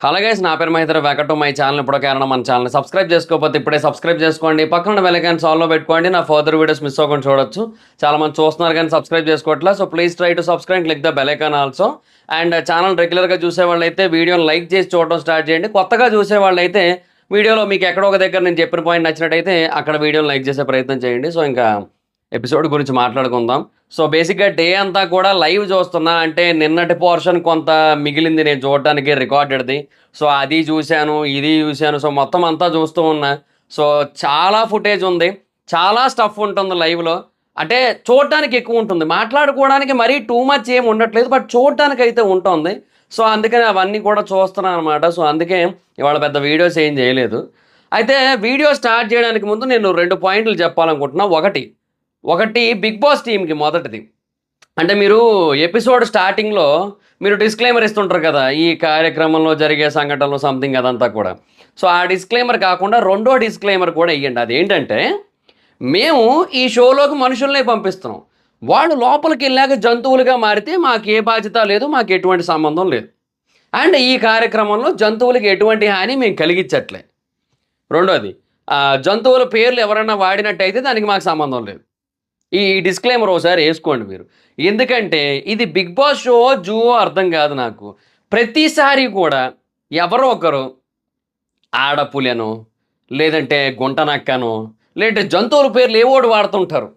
Hello guys, నా పేరు Mahendra. Welcome to my channel. ఇప్పుడు కారణం మన ఛానల్ సబ్స్క్రైబ్ చేసుకోకపోతే ఇప్పుడే సబ్స్క్రైబ్ చేసుకోండి. పక్కన బెల్ ఐకాన్ ఆల్లో పెట్టుకోండి. నా ఫర్దర్ వీడియోస్ మిస్ అవ్వకుండా చూడొచ్చు. చాలా మంది చూస్తున్నారు కానీ సబ్స్క్రైబ్ చేసుకోవట్లా. So please try to subscribe, click the bell icon also. And channel రెగ్యులర్గా చూసే వాళ్ళైతే వీడియోని లైక్ చేసి చూడడం స్టార్ట్ చేయండి. కొత్తగా చూసే వాళ్ళైతే వీడియోలో మీకు ఎక్కడో ఒక దగ్గర నేను చెప్పిన పాయింట్ నచ్చినట్టయితే అక్కడ వీడియోని లైక్ చేసే ప్రయత్నం చేయండి. సో ఇంకా ఎపిసోడ్ గురించి మాట్లాడుకుందాం. సో బేసిక్గా డే అంతా కూడా లైవ్ చూస్తున్నా. అంటే నిన్నటి పోర్షన్ కొంత మిగిలింది నేను చూడటానికి, రికార్డెడ్ది. సో అది చూశాను, ఇది చూశాను. సో మొత్తం అంతా చూస్తూ ఉన్నా. సో చాలా ఫుటేజ్ ఉంది, చాలా స్టఫ్ ఉంటుంది లైవ్లో. అంటే చూడటానికి ఎక్కువ ఉంటుంది, మాట్లాడుకోవడానికి మరీ టూ మచ్ ఏమి ఉండట్లేదు, బట్ చూడటానికి అయితే ఉంటుంది. సో అందుకని అవన్నీ కూడా చూస్తున్నాను అనమాట. సో అందుకే ఇవాళ పెద్ద వీడియోస్ ఏం చేయలేదు. అయితే వీడియో స్టార్ట్ చేయడానికి ముందు నేను 2 పాయింట్లు చెప్పాలనుకుంటున్నా. ఒకటి బిగ్ బాస్ టీమ్కి మొదటిది. అంటే మీరు ఎపిసోడ్ స్టార్టింగ్లో మీరు డిస్క్లైమర్ ఇస్తుంటారు కదా, ఈ కార్యక్రమంలో జరిగే సంఘటనలు సంథింగ్ అదంతా కూడా. సో ఆ డిస్క్లైమర్ కాకుండా రెండో డిస్క్లైమర్ కూడా ఇవ్వండి. అదేంటంటే, మేము ఈ షోలోకి మనుషుల్నే పంపిస్తున్నాం, వాళ్ళు లోపలికి వెళ్ళాక జంతువులుగా మారితే మాకు ఏ బాధ్యత లేదు, మాకు ఎటువంటి సంబంధం లేదు. అండ్ ఈ కార్యక్రమంలో జంతువులకి ఎటువంటి హాని మేము కలిగించట్లే. రెండోది, జంతువుల పేర్లు ఎవరైనా వాడినట్టయితే దానికి మాకు సంబంధం లేదు. ఈ డిస్క్లైమర్ ఒకసారి వేసుకోండి మీరు. ఎందుకంటే ఇది బిగ్ బాస్ షో, జూవో అర్థం కాదు నాకు. ప్రతిసారి కూడా ఎవరో ఒకరు ఆడపులెనో, లేదంటే గుంటనక్కనో, లేదంటే జంతువుల పేర్లు ఏవోటి వాడుతుంటారు.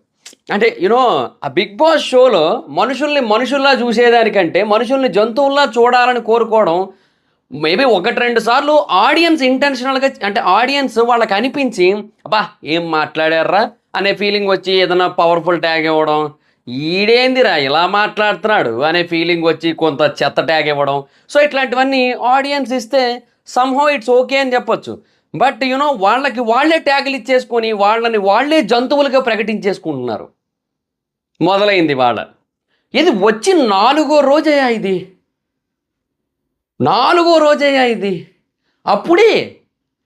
అంటే యూనో ఆ బిగ్ బాస్ షోలో మనుషుల్ని మనుషుల్లా చూసేదానికంటే మనుషుల్ని జంతువుల్లా చూడాలని కోరుకోవడం మేబీ 1-2 సార్లు ఆడియన్స్ ఇంటెన్షనల్గా, అంటే ఆడియన్స్ వాళ్ళకి అనిపించి అబ్బా ఏం మాట్లాడారా అనే ఫీలింగ్ వచ్చి ఏదైనా పవర్ఫుల్ ట్యాగ్ ఇవ్వడం, ఈడేందిరా ఇలా మాట్లాడుతున్నాడు అనే ఫీలింగ్ వచ్చి కొంత చెత్త ట్యాగ్ ఇవ్వడం. సో ఇట్లాంటివన్నీ ఆడియన్స్ ఇస్తే సమ్హౌ ఇట్స్ ఓకే అని చెప్పొచ్చు. బట్ యూనో వాళ్ళకి వాళ్ళే ట్యాగులు ఇచ్చేసుకొని వాళ్ళని వాళ్ళే జంతువులుగా ప్రకటించేసుకుంటున్నారు. మొదలైంది వాళ్ళ ఇది వచ్చి 4వ రోజయ్యా ఇది, 4వ రోజయ్యా ఇది. అప్పుడే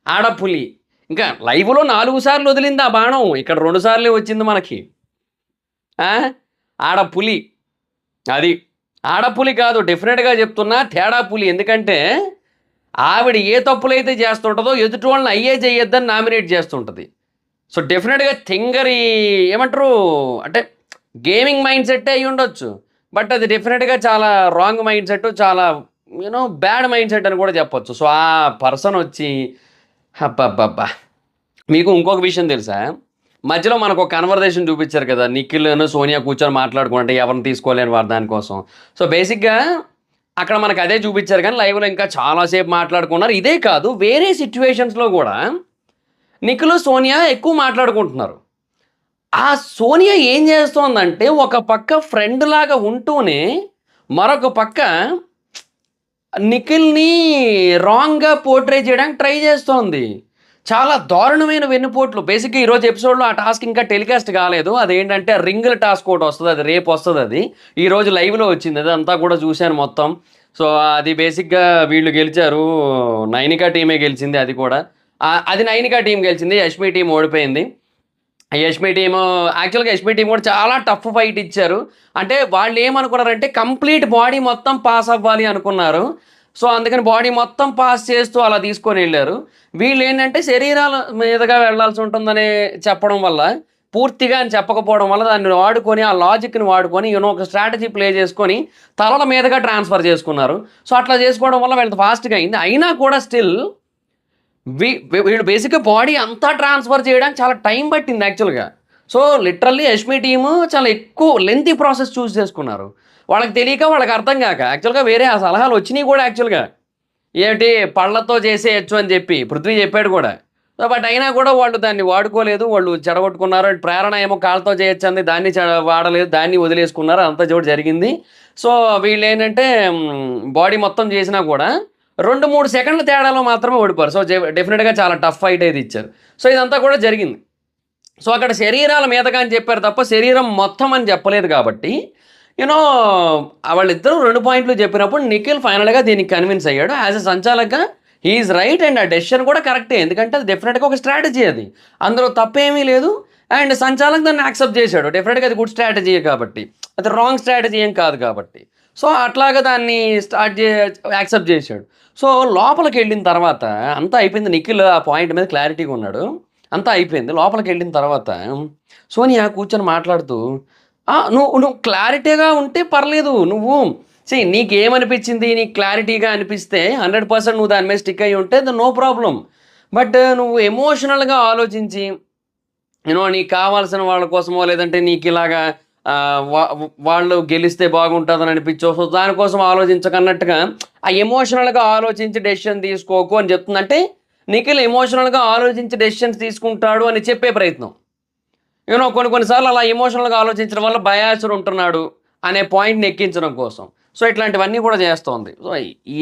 ఆడపులి ఇంకా లైవ్లో 4 సార్లు వదిలింది ఆ బాణం, ఇక్కడ 2 సార్లే వచ్చింది మనకి. ఆడపులి, అది ఆడపులి కాదు, డెఫినెట్గా చెప్తున్నా తేడా పులి. ఎందుకంటే ఆవిడ ఏ తప్పులైతే చేస్తుంటుందో ఎదుటి వాళ్ళని అయ్యే చేయొద్దని నామినేట్ చేస్తుంటుంది. సో డెఫినెట్గా థింగరి ఏమంటారు అంటే గేమింగ్ మైండ్ సెట్ అయ్యి ఉండొచ్చు, బట్ అది డెఫినెట్గా చాలా రాంగ్ మైండ్ సెట్, చాలా యూనో బ్యాడ్ మైండ్ సెట్ అని కూడా చెప్పొచ్చు. సో ఆ పర్సన్ వచ్చి అబ్బబ్బబ్బా. మీకు ఇంకొక విషయం తెలుసా, మధ్యలో మనకు ఒక కన్వర్జేషన్ చూపించారు కదా, నిఖిల్ సోనియా కూర్చొని మాట్లాడుకుంటే ఎవరిని తీసుకోలేని వారు దానికోసం. సో బేసిక్గా అక్కడ మనకు అదే చూపించారు, కానీ లైవ్లో ఇంకా చాలాసేపు మాట్లాడుకున్నారు. ఇదే కాదు, వేరే సిచ్యువేషన్స్లో కూడా నిఖిల్ సోనియా ఎక్కువ మాట్లాడుకుంటున్నారు. ఆ సోనియా ఏం చేస్తోందంటే ఒక పక్క ఫ్రెండ్ లాగా ఉంటూనే మరొక పక్క నిఖిల్ని రాంగ్గా పోర్ట్రే చేయడానికి ట్రై చేస్తోంది. చాలా దారుణమైన వెన్నుపోట్లు. బేసిక్గా ఈరోజు ఎపిసోడ్లో ఆ టాస్క్ ఇంకా టెలికాస్ట్ కాలేదు. అదేంటంటే రింగుల టాస్క్ ఒకటి వస్తుంది, అది రేపు వస్తుంది. అది ఈరోజు లైవ్లో వచ్చింది, అదంతా కూడా చూశాను మొత్తం. సో అది బేసిక్గా వీళ్ళు గెలిచారు, నైనికా టీమే గెలిచింది. అది కూడా అది నైనికా టీం గెలిచింది, యష్మి టీం ఓడిపోయింది. యష్మి టీము యాక్చువల్గా యష్మి టీం కూడా చాలా టఫ్ ఫైట్ ఇచ్చారు. అంటే వాళ్ళు ఏమనుకున్నారంటే కంప్లీట్ బాడీ మొత్తం పాస్ అవ్వాలి అనుకున్నారు. సో అందుకని బాడీ మొత్తం పాస్ చేస్తూ అలా తీసుకొని వెళ్ళారు. వీళ్ళు ఏంటంటే శరీరాల మీదుగా వెళ్లాల్సి ఉంటుందని చెప్పడం వల్ల, పూర్తిగా అని చెప్పకపోవడం వల్ల దాన్ని వాడుకొని, ఆ లాజిక్ని వాడుకొని యూనో ఒక స్ట్రాటజీ ప్లే చేసుకొని తలల మీదుగా ట్రాన్స్ఫర్ చేసుకున్నారు. సో అట్లా చేసుకోవడం వల్ల వీళ్ళకి ఫాస్ట్గా అయింది. అయినా కూడా స్టిల్ వీళ్ళు బేసిక్గా బాడీ అంతా ట్రాన్స్ఫర్ చేయడానికి చాలా టైం పట్టింది యాక్చువల్గా. సో లిటరల్లీ యష్మి టీము చాలా ఎక్కువ లెంతీ ప్రాసెస్ చూస్ చేసుకున్నారు. వాళ్ళకి తెలియక, వాళ్ళకి అర్థం కాక. యాక్చువల్గా వేరే ఆ సలహాలు వచ్చినాయి కూడా యాక్చువల్గా, ఏమిటి పళ్ళతో చేసేయచ్చు అని చెప్పి పృథ్వీ చెప్పాడు కూడా. సో బట్ అయినా కూడా వాళ్ళు దాన్ని వాడుకోలేదు, వాళ్ళు చెడగొట్టుకున్నారు. ప్రేరణ ఏమో కాళ్ళతో చేయొచ్చు అంది, దాన్ని వాడలేదు, దాన్ని వదిలేసుకున్నారు, అంత చోటు జరిగింది. సో వీళ్ళు ఏంటంటే బాడీ మొత్తం చేసినా కూడా 2-3 సెకండ్ల తేడాలో మాత్రమే ఓడిపోరు. సో డెఫినెట్గా చాలా టఫ్ ఫైట్ అయితే ఇచ్చారు. సో ఇదంతా కూడా జరిగింది. సో అక్కడ శరీరాల మీదగా అని చెప్పారు తప్ప శరీరం మొత్తం అని చెప్పలేదు. కాబట్టి యూనో వాళ్ళిద్దరూ 2 పాయింట్లు చెప్పినప్పుడు నిఖిల్ ఫైనల్గా దీనికి కన్విన్స్ అయ్యాడు. యాజ్ ఎ సంచాలక హీఈస్ రైట్, అండ్ ఆ డెసిషన్ కూడా కరెక్టే. ఎందుకంటే అది డెఫినెట్గా ఒక స్ట్రాటజీ, అది అందులో తప్పేమీ లేదు. అండ్ సంచాలక్ దాన్ని యాక్సెప్ట్ చేశాడు. డెఫినెట్గా అది గుడ్ స్ట్రాటజీ కాబట్టి, అది రాంగ్ స్ట్రాటజీ ఏం కాదు కాబట్టి. సో అట్లాగా దాన్ని యాక్సెప్ట్ చేశాడు. సో లోపలికి వెళ్ళిన తర్వాత అంతా అయిపోయింది. నిఖిల్ ఆ పాయింట్ మీద క్లారిటీగా ఉన్నాడు. అంతా అయిపోయింది. లోపలికి వెళ్ళిన తర్వాత సోనియా కూర్చొని మాట్లాడుతూ నువ్వు నువ్వు క్లారిటీగా ఉంటే పర్లేదు. నువ్వు నీకేమనిపించింది, నీకు క్లారిటీగా అనిపిస్తే 100% నువ్వు దాని మీద స్టిక్ అయ్యి ఉంటే నో ప్రాబ్లం. బట్ నువ్వు ఎమోషనల్గా ఆలోచించి నీకు కావాల్సిన వాళ్ళ కోసమో లేదంటే నీకు ఇలాగా వాళ్ళు గెలిస్తే బాగుంటుందని అనిపించో, సో దానికోసం ఆలోచించకన్నట్టుగా ఆ ఎమోషనల్గా ఆలోచించి డెసిషన్ తీసుకోకు అని చెప్తుంది. అంటే నిఖిల్ ఎమోషనల్గా ఆలోచించి డెసిషన్స్ తీసుకుంటాడు అని చెప్పే ప్రయత్నం. కొన్నిసార్లు అలా ఎమోషనల్గా ఆలోచించడం వల్ల బయాస్డ్ ఉంటున్నాడు అనే పాయింట్ని ఎక్కించడం కోసం. సో ఇట్లాంటివన్నీ కూడా చేస్తోంది. సో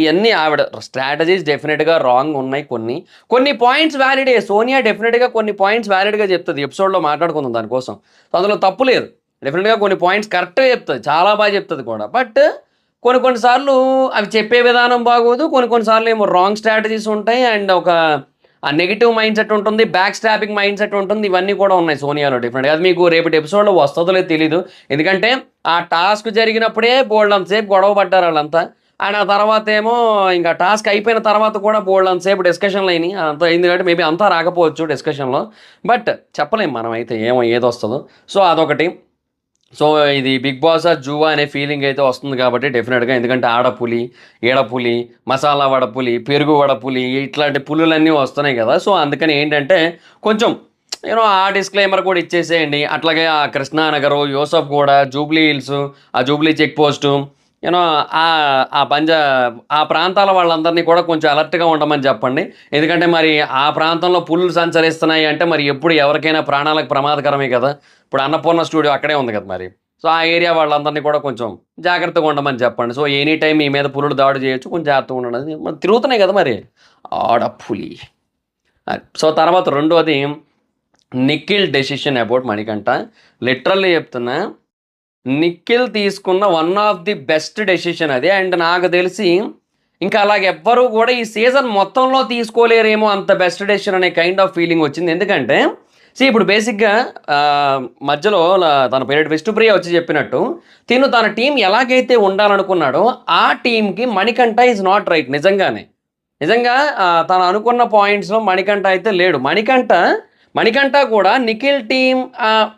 ఇవన్నీ ఆవిడ స్ట్రాటజీస్ డెఫినెట్గా రాంగ్ ఉన్నాయి. కొన్ని పాయింట్స్ వ్యాలిడే. సోనియా డెఫినెట్గా కొన్ని పాయింట్స్ వ్యాలిడ్గా చెప్తుంది. ఎపిసోడ్లో మాట్లాడుకుందాం దానికోసం. సో అందులో తప్పు లేదు. డెఫినెట్గా కొన్ని పాయింట్స్ కరెక్ట్గా చెప్తుంది, చాలా బాగా చెప్తుంది కూడా. బట్ కొన్నిసార్లు అవి చెప్పే విధానం బాగోదు. కొన్నిసార్లు ఏమో రాంగ్ స్ట్రాటజీస్ ఉంటాయి అండ్ ఒక నెగిటివ్ మైండ్ సెట్ ఉంటుంది, బ్యాక్ స్టాపింగ్ మైండ్ సెట్ ఉంటుంది. ఇవన్నీ కూడా ఉన్నాయి సోనియాలో డెఫినెట్గా. అది మీకు రేపటి ఎపిసోడ్లో వస్తుందో లేదు తెలీదు. ఎందుకంటే ఆ టాస్క్ జరిగినప్పుడే బోల్డంతసేపు గొడవ పడ్డారు వాళ్ళంతా. అండ్ ఆ తర్వాత ఏమో ఇంకా టాస్క్ అయిపోయిన తర్వాత కూడా బోల్డంతసేపు డిస్కషన్లు అయినాయి. అంత అయింది కాబట్టి మేబీ అంతా రాకపోవచ్చు డిస్కషన్లో. బట్ చెప్పలేం మనం అయితే ఏదొస్తుందో. సో అదొకటి. సో ఇది బిగ్ బాస్ జూవా అనే ఫీలింగ్ అయితే వస్తుంది కాబట్టి డెఫినెట్గా. ఎందుకంటే ఆడపులి, ఈడపులి, మసాలా వడపులి, పెరుగు వడపులి, ఇట్లాంటి పులులన్నీ వస్తున్నాయి కదా. సో అందుకని ఏంటంటే కొంచెం ఆ డిస్క్లైమర్ కూడా ఇచ్చేసేయండి. అట్లాగే ఆ కృష్ణానగరు, యూసఫ్ కూడా, జూబ్లీ హిల్స్, ఆ జూబ్లీ చెక్ పోస్టు, ఆ ప్రాంతాల వాళ్ళందరినీ కూడా కొంచెం అలర్ట్గా ఉండమని చెప్పండి. ఎందుకంటే మరి ఆ ప్రాంతంలో పులులు సంచరిస్తున్నాయి అంటే మరి ఎప్పుడు ఎవరికైనా ప్రాణాలకు ప్రమాదకరమే కదా. ఇప్పుడు అన్నపూర్ణ స్టూడియో అక్కడే ఉంది కదా మరి. సో ఆ ఏరియా వాళ్ళందరినీ కూడా కొంచెం జాగ్రత్తగా ఉండమని చెప్పండి. సో ఎనీ టైం మీ మీద పులులు దాడి చేయొచ్చు, కొంచెం జాగ్రత్తగా ఉండడం. మరి తిరుగుతున్నాయి కదా మరి ఆడపులి. సో తర్వాత రెండోది Nikhil decision about Manikanta. Literally చెప్తున్నా, నిఖిల్ తీసుకున్న one of the best decision అది. అండ్ నాకు తెలిసి ఇంకా అలాగ ఎవ్వరూ కూడా ఈ సీజన్ మొత్తంలో తీసుకోలేరేమో అంత బెస్ట్ డెసిషన్ అనే కైండ్ ఆఫ్ ఫీలింగ్ వచ్చింది. ఎందుకంటే ఇప్పుడు బేసిక్గా మధ్యలో తన పేరు విష్ణుప్రియ వచ్చి చెప్పినట్టు తన టీం ఎలాగైతే ఉండాలనుకున్నాడో ఆ టీంకి మణికంఠ ఈజ్ నాట్ రైట్. నిజంగా తను అనుకున్న పాయింట్స్లో మణికంఠ అయితే లేడు. మణికంఠ కూడా నిఖిల్ టీం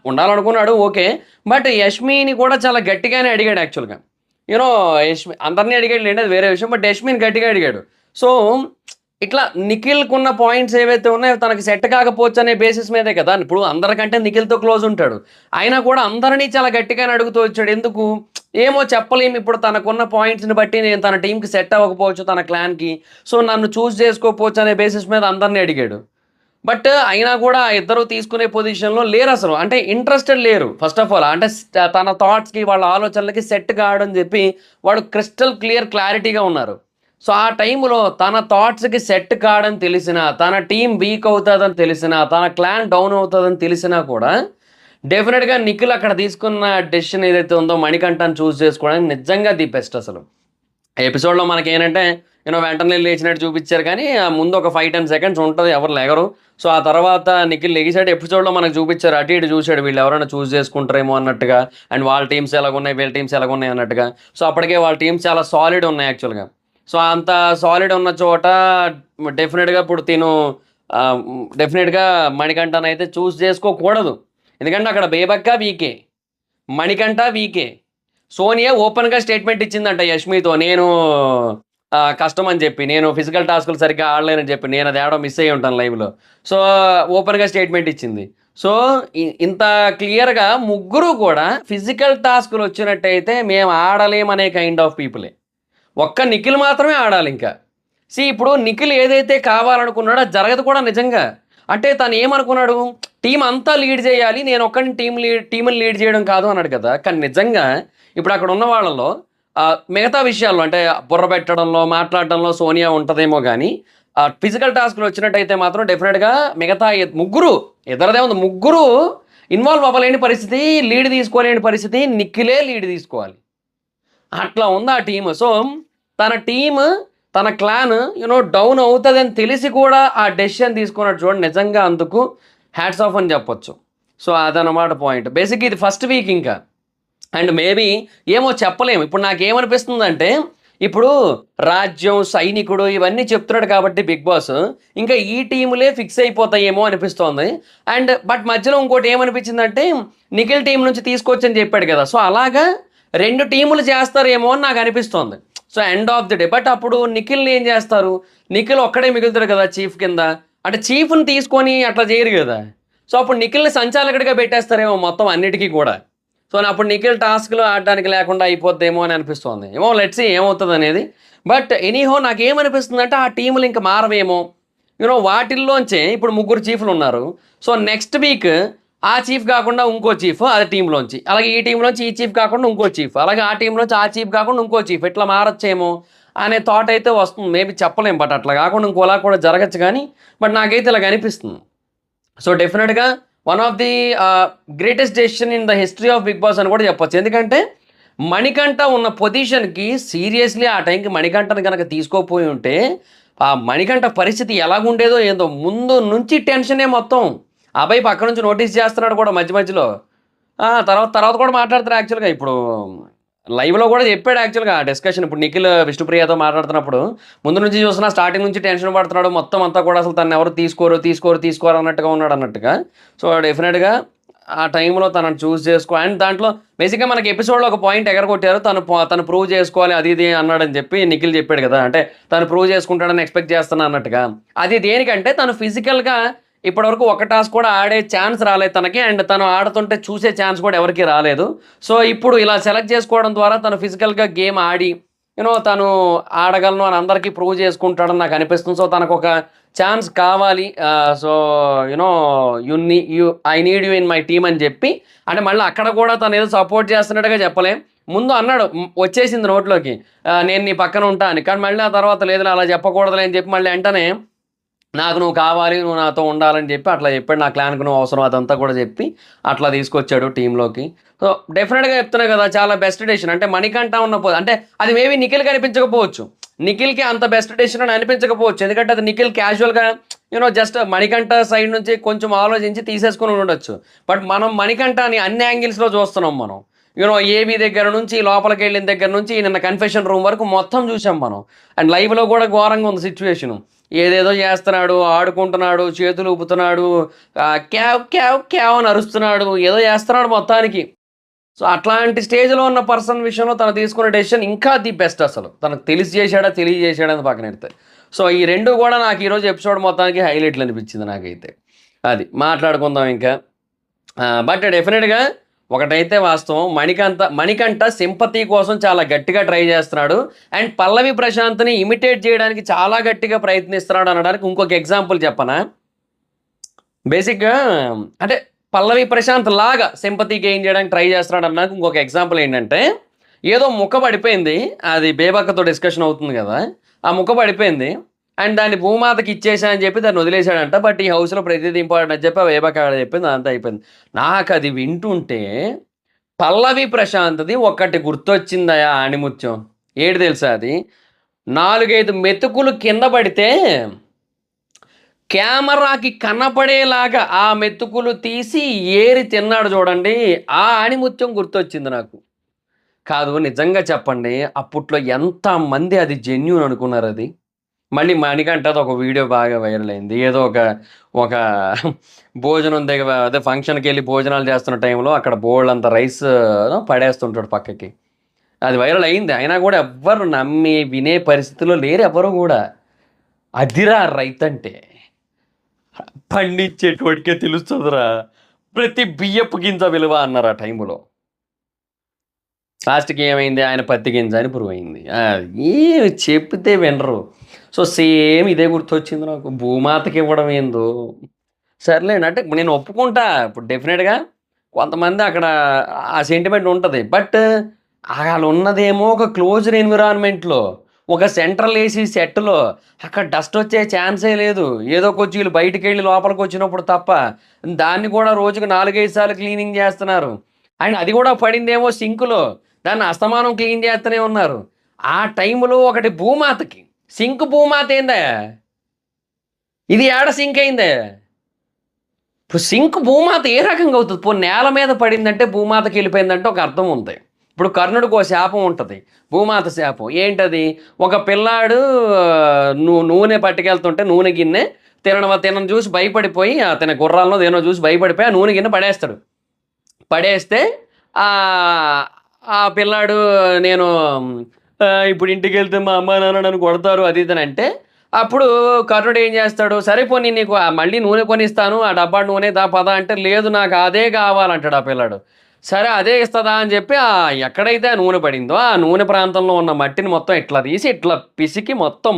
ఉండాలనుకున్నాడు, ఓకే. బట్ యష్మిని కూడా చాలా గట్టిగానే అడిగాడు యాక్చువల్గా. యష్మి అందరినీ అడిగాడు లేండి, అది వేరే విషయం. బట్ యష్మిని గట్టిగా అడిగాడు. సో ఇట్లా నిఖిల్కున్న పాయింట్స్ ఏవైతే ఉన్నాయో తనకి సెట్ కాకపోవచ్చు అనే బేసిస్ మీదే కదా. ఇప్పుడు అందరికంటే నిఖిల్తో క్లోజ్ ఉంటాడు, అయినా కూడా అందరినీ చాలా గట్టిగానే అడుగుతూ వచ్చాడు. ఎందుకు ఏమో చెప్పలేము. ఇప్పుడు తనకున్న పాయింట్స్ని బట్టి నేను తన టీంకి సెట్ అవ్వకపోవచ్చు, తన క్లాన్కి. సో నన్ను చూస్ చేసుకోకపోవచ్చు అనే బేసిస్ మీద అందరినీ అడిగాడు. బట్ అయినా కూడా ఇద్దరు తీసుకునే పొజిషన్లో లేరు అసలు. అంటే ఇంట్రెస్టెడ్ లేరు ఫస్ట్ ఆఫ్ ఆల్. అంటే తన థాట్స్కి వాళ్ళ ఆలోచనలకి సెట్ కావడం చెప్పి వాడు క్రిస్టల్ క్లారిటీగా ఉన్నారు. సో ఆ టైంలో తన థాట్స్కి సెట్ కావడం తెలిసినా, తన టీం వీక్ అవుతుందని తెలిసినా, తన క్లాన్ డౌన్ అవుతుందని తెలిసినా కూడా డెఫినెట్గా నిఖిల్ అక్కడ తీసుకున్న డెసిషన్ ఏదైతే ఉందో మణికంఠని చూస్ చేసుకోవడానికి నిజంగా ది బెస్ట్ అసలు. ఎపిసోడ్లో మనకి ఏంటంటే వెంటనే లేచినట్టు చూపించారు, కానీ ముందు ఒక 5-10 సెకండ్స్ ఉంటుంది, ఎవరు లేగరు. సో ఆ తర్వాత నిఖిల్ లెగిసాడు. ఎపిసోడ్లో మనకు చూపించారు, అటు ఇటు చూశాడు, వీళ్ళు ఎవరైనా చూస్ చేసుకుంటారేమో అన్నట్టుగా. అండ్ వాళ్ళ టీమ్స్ ఎలాగున్నాయి, వీళ్ళ టీమ్స్ ఎలాగున్నాయి అన్నట్టుగా. సో అప్పటికే వాళ్ళ టీమ్స్ చాలా సాలిడ్ ఉన్నాయి యాక్చువల్గా. సో అంత సాలిడ్ ఉన్న చోట డెఫినెట్గా ఇప్పుడు డెఫినెట్గా మణికంఠను అయితే చూస్ చేసుకోకూడదు. ఎందుకంటే అక్కడ బేబక్క వీకే, మణికంఠ వీకే. సోనియా ఓపెన్గా స్టేట్మెంట్ ఇచ్చిందంట యష్మితో, నేను కష్టం అని చెప్పి, నేను ఫిజికల్ టాస్కులు సరిగ్గా ఆడలేనని చెప్పి, నేను అది ఆడో మిస్ అయ్యి ఉంటాను లైవ్లో. సో ఓపెన్గా స్టేట్మెంట్ ఇచ్చింది. సో ఇంత క్లియర్గా ముగ్గురు కూడా ఫిజికల్ టాస్కులు వచ్చినట్టయితే మేము ఆడలేమనే కైండ్ ఆఫ్ పీపులే. ఒక్క నిఖిల్ మాత్రమే ఆడాలి. ఇంకా ఇప్పుడు నిఖిల్ ఏదైతే కావాలనుకున్నాడో అది జరగదు కూడా నిజంగా. అంటే తను ఏమనుకున్నాడు, టీం అంతా లీడ్ చేయాలి, నేను ఒక్కడిని టీంని లీడ్ చేయడం కాదు అన్నాడు కదా. కానీ నిజంగా ఇప్పుడు అక్కడ ఉన్న వాళ్ళలో మిగతా విషయాల్లో అంటే బుర్ర పెట్టడంలో, మాట్లాడడంలో సోనియా ఉంటుందేమో, కానీ ఫిజికల్ టాస్క్లు వచ్చినట్టయితే మాత్రం డెఫినెట్గా మిగతా ఇద్దరిదే ఉంది, ముగ్గురు ఇన్వాల్వ్ అవ్వలేని పరిస్థితి, లీడ్ తీసుకోలేని పరిస్థితి, నిఖిలే లీడ్ తీసుకోవాలి. అట్లా ఉంది ఆ టీము. సో తన టీము, తన క్లాన్ డౌన్ అవుతుందని తెలిసి కూడా ఆ డెసిషన్ తీసుకున్నట్టు చూడండి, నిజంగా అందుకు హ్యాట్స్ ఆఫ్ అని చెప్పొచ్చు. సో అదనమాట పాయింట్. బేసిక్గా ఇది ఫస్ట్ వీక్. ఇంకా అండ్ మేబీ ఏమో చెప్పలేము. ఇప్పుడు నాకేమనిపిస్తుందంటే, ఇప్పుడు రాజ్యం, సైనికుడు ఇవన్నీ చెప్తున్నాడు కాబట్టి బిగ్ బాస్, ఇంకా ఈ టీములే ఫిక్స్ అయిపోతాయేమో అనిపిస్తోంది. అండ్ బట్ మధ్యలో ఇంకోటి ఏమనిపించిందంటే, నిఖిల్ టీం నుంచి తీసుకొచ్చని చెప్పాడు కదా! సో, అలాగా 2 టీములు చేస్తారేమో అని నాకనిపిస్తోంది. So, end of the day. But అప్పుడు నిఖిల్‌ని ఏం చేస్తారు? నిఖిల్ ఒక్కడే మిగులుతాడు కదా చీఫ్ కింద. అంటే చీఫ్‌ని తీసుకొని అట్లా చేయరు గదా! సో, అప్పుడు నిఖిల్‌ని సంచాలకుడిగా పెట్టేస్తారేమో మొత్తం అన్నిటికి కూడా. సో, అప్పుడు నిఖిల్ టాస్క్‌లు ఆడడానికి లేకుండా అయిపోద్దేమో అని అనిపిస్తోంది. ఏమో లెట్స్ సీ ఏమవుతదనేది. బట్ ఎనీహౌ నాకేమనిపిస్తుందంటే ఆ టీములు ఇంక మారవేమో. వాటిల్లోంచే ఇప్పుడు ముగ్గురు చీఫ్‌లున్నారు. సో, నెక్స్ట్ వీక్ ఆ చీఫ్ కాకుండా ఇంకో చీఫ్ అదే టీమ్‌లోంచి. అలాగే ఈ టీమ్‌లోంచి ఈ చీఫ్ కాకుండా ఇంకో చీఫ్. అలాగే ఆ టీమ్‌లోంచి ఆ చీఫ్ కాకుండా ఇంకో చీఫ్. ఇట్లా మారొచ్చేమో అనే థాట్ అయితే వస్తుంది. మేబీ చెప్పలేం. బట్ అట్లా కాకుండా ఇంకోలా కూడా జరగొచ్చు గానీ, బట్ నాకైతే ఇలాగ అనిపిస్తుంది. సో, డెఫినిట్‌గా one of the greatest decision in the history of Bigg Boss అని కూడా చెప్పొచ్చు. ఎందుకంటే, మణికంఠ ఉన్న పొజిషన్‌కి సీరియస్‌లీ ఆ టైంకి మణికంఠని గనక తీసుకోపోయి ఉంటే, ఆ మణికంఠ పరిస్థితి ఎలాగుండేదో ఏందో. ముందు నుంచి టెన్షనే మొత్తం. అభయ్ పక్క నుంచి నోటీస్ చేస్తున్నాడు కూడా మధ్య మధ్యలో. తర్వాత తర్వాత కూడా మాట్లాడతారు యాక్చువల్‌గా. ఇప్పుడు లైవ్‌లో కూడా చెప్పాడు యాక్చువల్‌గా ఆ డిస్కషన్. ఇప్పుడు నిఖిల్ విష్ణుప్రియతో మాట్లాడుతున్నప్పుడు, ముందు నుంచి చూస్తున్నా స్టార్టింగ్ నుంచి టెన్షన్ పడుతున్నాడు. మొత్తం అంతా కూడా అసలు తనెవరు తీసుకోరు అన్నట్టుగా ఉన్నాడన్నట్టుగా. సో, డెఫినిట్‌గా ఆ టైంలో తనని చూజ్ చేసుకో అండ్ దాంట్లో బేసిక్‌గా మనకి ఎపిసోడ్‌లో ఒక పాయింట్ ఎగరగొట్టారు. తను ప్రూవ్ చేసుకోవాలి అది ఇది అన్నాడని చెప్పి నిఖిల్ చెప్పాడు కదా! అంటే తను ప్రూవ్ చేసుకుంటాడని ఎక్స్‌పెక్ట్ చేస్తున్నా అన్నట్టుగా. అది దేనికంటే తను ఫిజికల్‌గా ఇప్పటివరకు ఒక టాస్క్ కూడా ఆడే ఛాన్స్ రాలేదు తనకి. అండ్ తను ఆడుతుంటే చూసే ఛాన్స్ కూడా ఎవరికీ రాలేదు. సో, ఇప్పుడు ఇలా సెలెక్ట్ చేసుకోవడం ద్వారా తను ఫిజికల్‌గా గేమ్ ఆడి, తను ఆడగలను అని అందరికీ ప్రూవ్ చేసుకుంటాడని నాకు అనిపిస్తుంది. సో, తనకొక ఛాన్స్ కావాలి. So, you know I need you in my team అని చెప్పి, అంటే మళ్ళీ అక్కడ కూడా తనేదో సపోర్ట్ చేస్తున్నట్టుగా చెప్పలేం. ముందు అన్నాడు వచ్చేసింది నోట్లోకి. నేను నీ పక్కన ఉంటా అని. కానీ మళ్ళీ ఆ తర్వాత లేదులే అలా చెప్పకూడదులే అని చెప్పి మళ్ళీ వెంటనే నాకు నువ్వు కావాలి, నువ్వు నాతో ఉండాలని చెప్పి అట్లా చెప్పాడు. నా క్లాన్‌కి నువ్వు అవసరం అదంతా కూడా చెప్పి, అట్లా తీసుకొచ్చాడు టీమ్‌లోకి. సో, డెఫినిట్‌గా చెప్తున్నా కదా! చాలా బెస్ట్ డెసిషన్. అంటే మణికంఠ అంటే అది మేబీ నిఖిల్‌కి అనిపించకపోవచ్చు. నిఖిల్‌కి అంత బెస్ట్ డెసిషన్ అని అనిపించకపోవచ్చు. ఎందుకంటే అది నిఖిల్ క్యాజువల్‌గా జస్ట్ మణికంఠ సైడ్ నుంచి కొంచెం ఆలోచించి తీసేసుకొని ఉండొచ్చు. బట్ మనం మణికంఠని అన్ని యాంగిల్స్‌లో చూస్తున్నాం మనం. ఏవి దగ్గర నుంచి, లోపలికెళ్ళిన దగ్గర నుంచి, నిన్న కన్ఫెషన్ రూమ్ వరకు మొత్తం చూసాం మనం. అండ్ లైవ్‌లో కూడా ఘోరంగా ఉంది సిట్యుయేషను. ఏదేదో చేస్తున్నాడు, ఆడుకుంటున్నాడు, చేతులు ఊపుతున్నాడు, క్యావ్ క్యావ్ క్యావ్ అని అరుస్తున్నాడు. ఏదో చేస్తున్నాడు మొత్తానికి. సో, అట్లాంటి స్టేజ్‌లో ఉన్న పర్సన్ విషయంలో తను తీసుకున్న డెసిషన్ ఇంకా ది బెస్ట్ అసలు. తనకు తెలిసి చేశాడా, తెలియజేశాడా అని పక్కనెడితే. సో, ఈ 2 కూడా నాకు ఈరోజు ఎపిసోడ్ మొత్తానికి హైలైట్‌లు అనిపించింది నాకైతే. అది. మాట్లాడుకుందాం ఇంకా. బట్ డెఫినిట్‌గా ఒకటైతే వాస్తవం. మణికంఠ సింపతి కోసం చాలా గట్టిగా ట్రై చేస్తున్నాడు. అండ్ పల్లవి ప్రశాంత్‌ని ఇమిటేట్ చేయడానికి చాలా గట్టిగా ప్రయత్నిస్తున్నాడు అనడానికి ఇంకొక ఎగ్జాంపుల్ చెప్పనా? బేసిక్‌గా అంటే పల్లవి ప్రశాంత్ లాగా సింపతి గెయిన్ చేయడానికి ట్రై చేస్తున్నాడు అనడానికి ఇంకొక ఎగ్జాంపుల్ ఏంటంటే, ఏదో ముక్క పడిపోయింది. అది బేబక్కతో డిస్కషన్ అవుతుంది గదా! ఆ ముక్క పడిపోయింది. అండ్ దాన్ని భూమాతకి ఇచ్చేసా అని చెప్పి దాన్ని వదిలేసాడంట. బట్ ఈ హౌస్‌లో ప్రతీది ఇంపార్టెంట్ అని చెప్పి ఆ బేబక్క ఆడ చెప్పింది. అదంతా అయిపోయింది. నాకది వింటుంటే పల్లవి ప్రశాంత్‌ది ఒకటి గుర్తొచ్చిందయా ఆణిముత్యం. ఏటి తెలుసా అది? 4, 5 మెతుకులు కింద పడితే కెమెరాకి కనపడేలాగా ఆ మెతుకులు తీసి ఏరి తిన్నాడు చూడండి. ఆ ఆణిముత్యం గుర్తొచ్చింది నాకు. కాదు నిజంగా చెప్పండి. అప్పట్లో ఎంతమంది అది జెన్యూన్ అనుకున్నారది. మళ్ళీ మణికంఠది ఒక వీడియో బాగా వైరల్ అయింది. ఏదో ఒక భోజనం దగ్గర అదే ఫంక్షన్‌కెళ్ళి భోజనాలు చేస్తున్న టైంలో అక్కడ బోలెడంత రైస్ పడేస్తుంటాడు పక్కకి. అది వైరల్ అయింది. అయినా గూడా ఎవ్వరు నమ్మి వినే పరిస్థితిలో లేరు ఎవ్వరు గూడా. అదిరా రైతంటే. పండించేటోడికే తెలుస్తదిరా! ప్రతి బియ్యపు గింజ విలువ అన్నారు ఆ టైంలో. లాస్ట్‌కి ఏమైంది? ఆయన పత్తి గింజ అని ప్రూవ్ అయింది. ఏమి చెప్తే వినరు. సో, సేమ్ ఇదే గుర్తొచ్చింది నాకు. భూమాతకి ఇవ్వడం ఏందో. సర్లేండి. అంటే నేను ఒప్పుకుంటా. ఇప్పుడు డెఫినిట్‌గా కొంతమంది అక్కడ ఆ సెంటిమెంట్ ఉంటది. బట్ ఆళ్ళున్నదేమో ఒక క్లోజ్డ్ ఎన్విరాన్మెంట్‌లో. ఒక సెంట్రల్ ఏసీ సెట్‌లో. అక్కడ డస్ట్ వచ్చే ఛాన్సే లేదు. ఏదో కొంచెం ఈళ్ళు బయటికెళ్ళి లోపలికొచ్చినప్పుడు తప్ప. దాన్ని కూడా రోజుకి 4, 5 సార్లు క్లీనింగ్ జేస్తున్నారు. అండ్ అది గూడా పడిందేమో సింక్‌లో. దాన్ని అస్తమానం క్లీన్ జేత్తనే ఉన్నారు. ఆ టైంలో ఒకటి భూమాతకి. సింక్ భూమాత ఏందయ్యా? ఇది ఏడ సింక్ అయిందే? ఇప్పుడు సింక్ భూమాత ఏ రకంగా అవుతుంది? నేల మీద పడిందంటే భూమాతకి వెళ్ళిపోయిందంటే ఒక అర్థం ఉంది. ఇప్పుడు కర్ణుడికి ఒక శాపం ఉంటుంది, భూమాత శాపం. ఏంటది? ఒక పిల్లాడు నూనె పట్టుకెళ్తుంటే నూనె గిన్నె తినను చూసి భయపడిపోయి అతని గుర్రాలను దేనో చూసి భయపడిపోయి ఆ నూనె గిన్నె పడేస్తాడు. పడేస్తే ఆ పిల్లాడు నేను ఇప్పుడు ఇంటికెళ్తే మా అమ్మ నాన్న నన్ను కొడతారు అది ఇది అంటే, అప్పుడు కర్ణుడు ఏం చేస్తాడు? సరే పోనీ నీకు మళ్ళీ నూనె కొనిస్తాను, ఆ డబ్బా నూనె పద అంటే, లేదు నాకు అదే కావాలంటాడు ఆ పిల్లాడు. సరే అదే ఇస్తుందా అని చెప్పి ఎక్కడైతే ఆ నూనె పడిందో ఆ నూనె ప్రాంతంలో ఉన్న మట్టిని మొత్తం ఇట్లా తీసి ఇట్లా పిసికి మొత్తం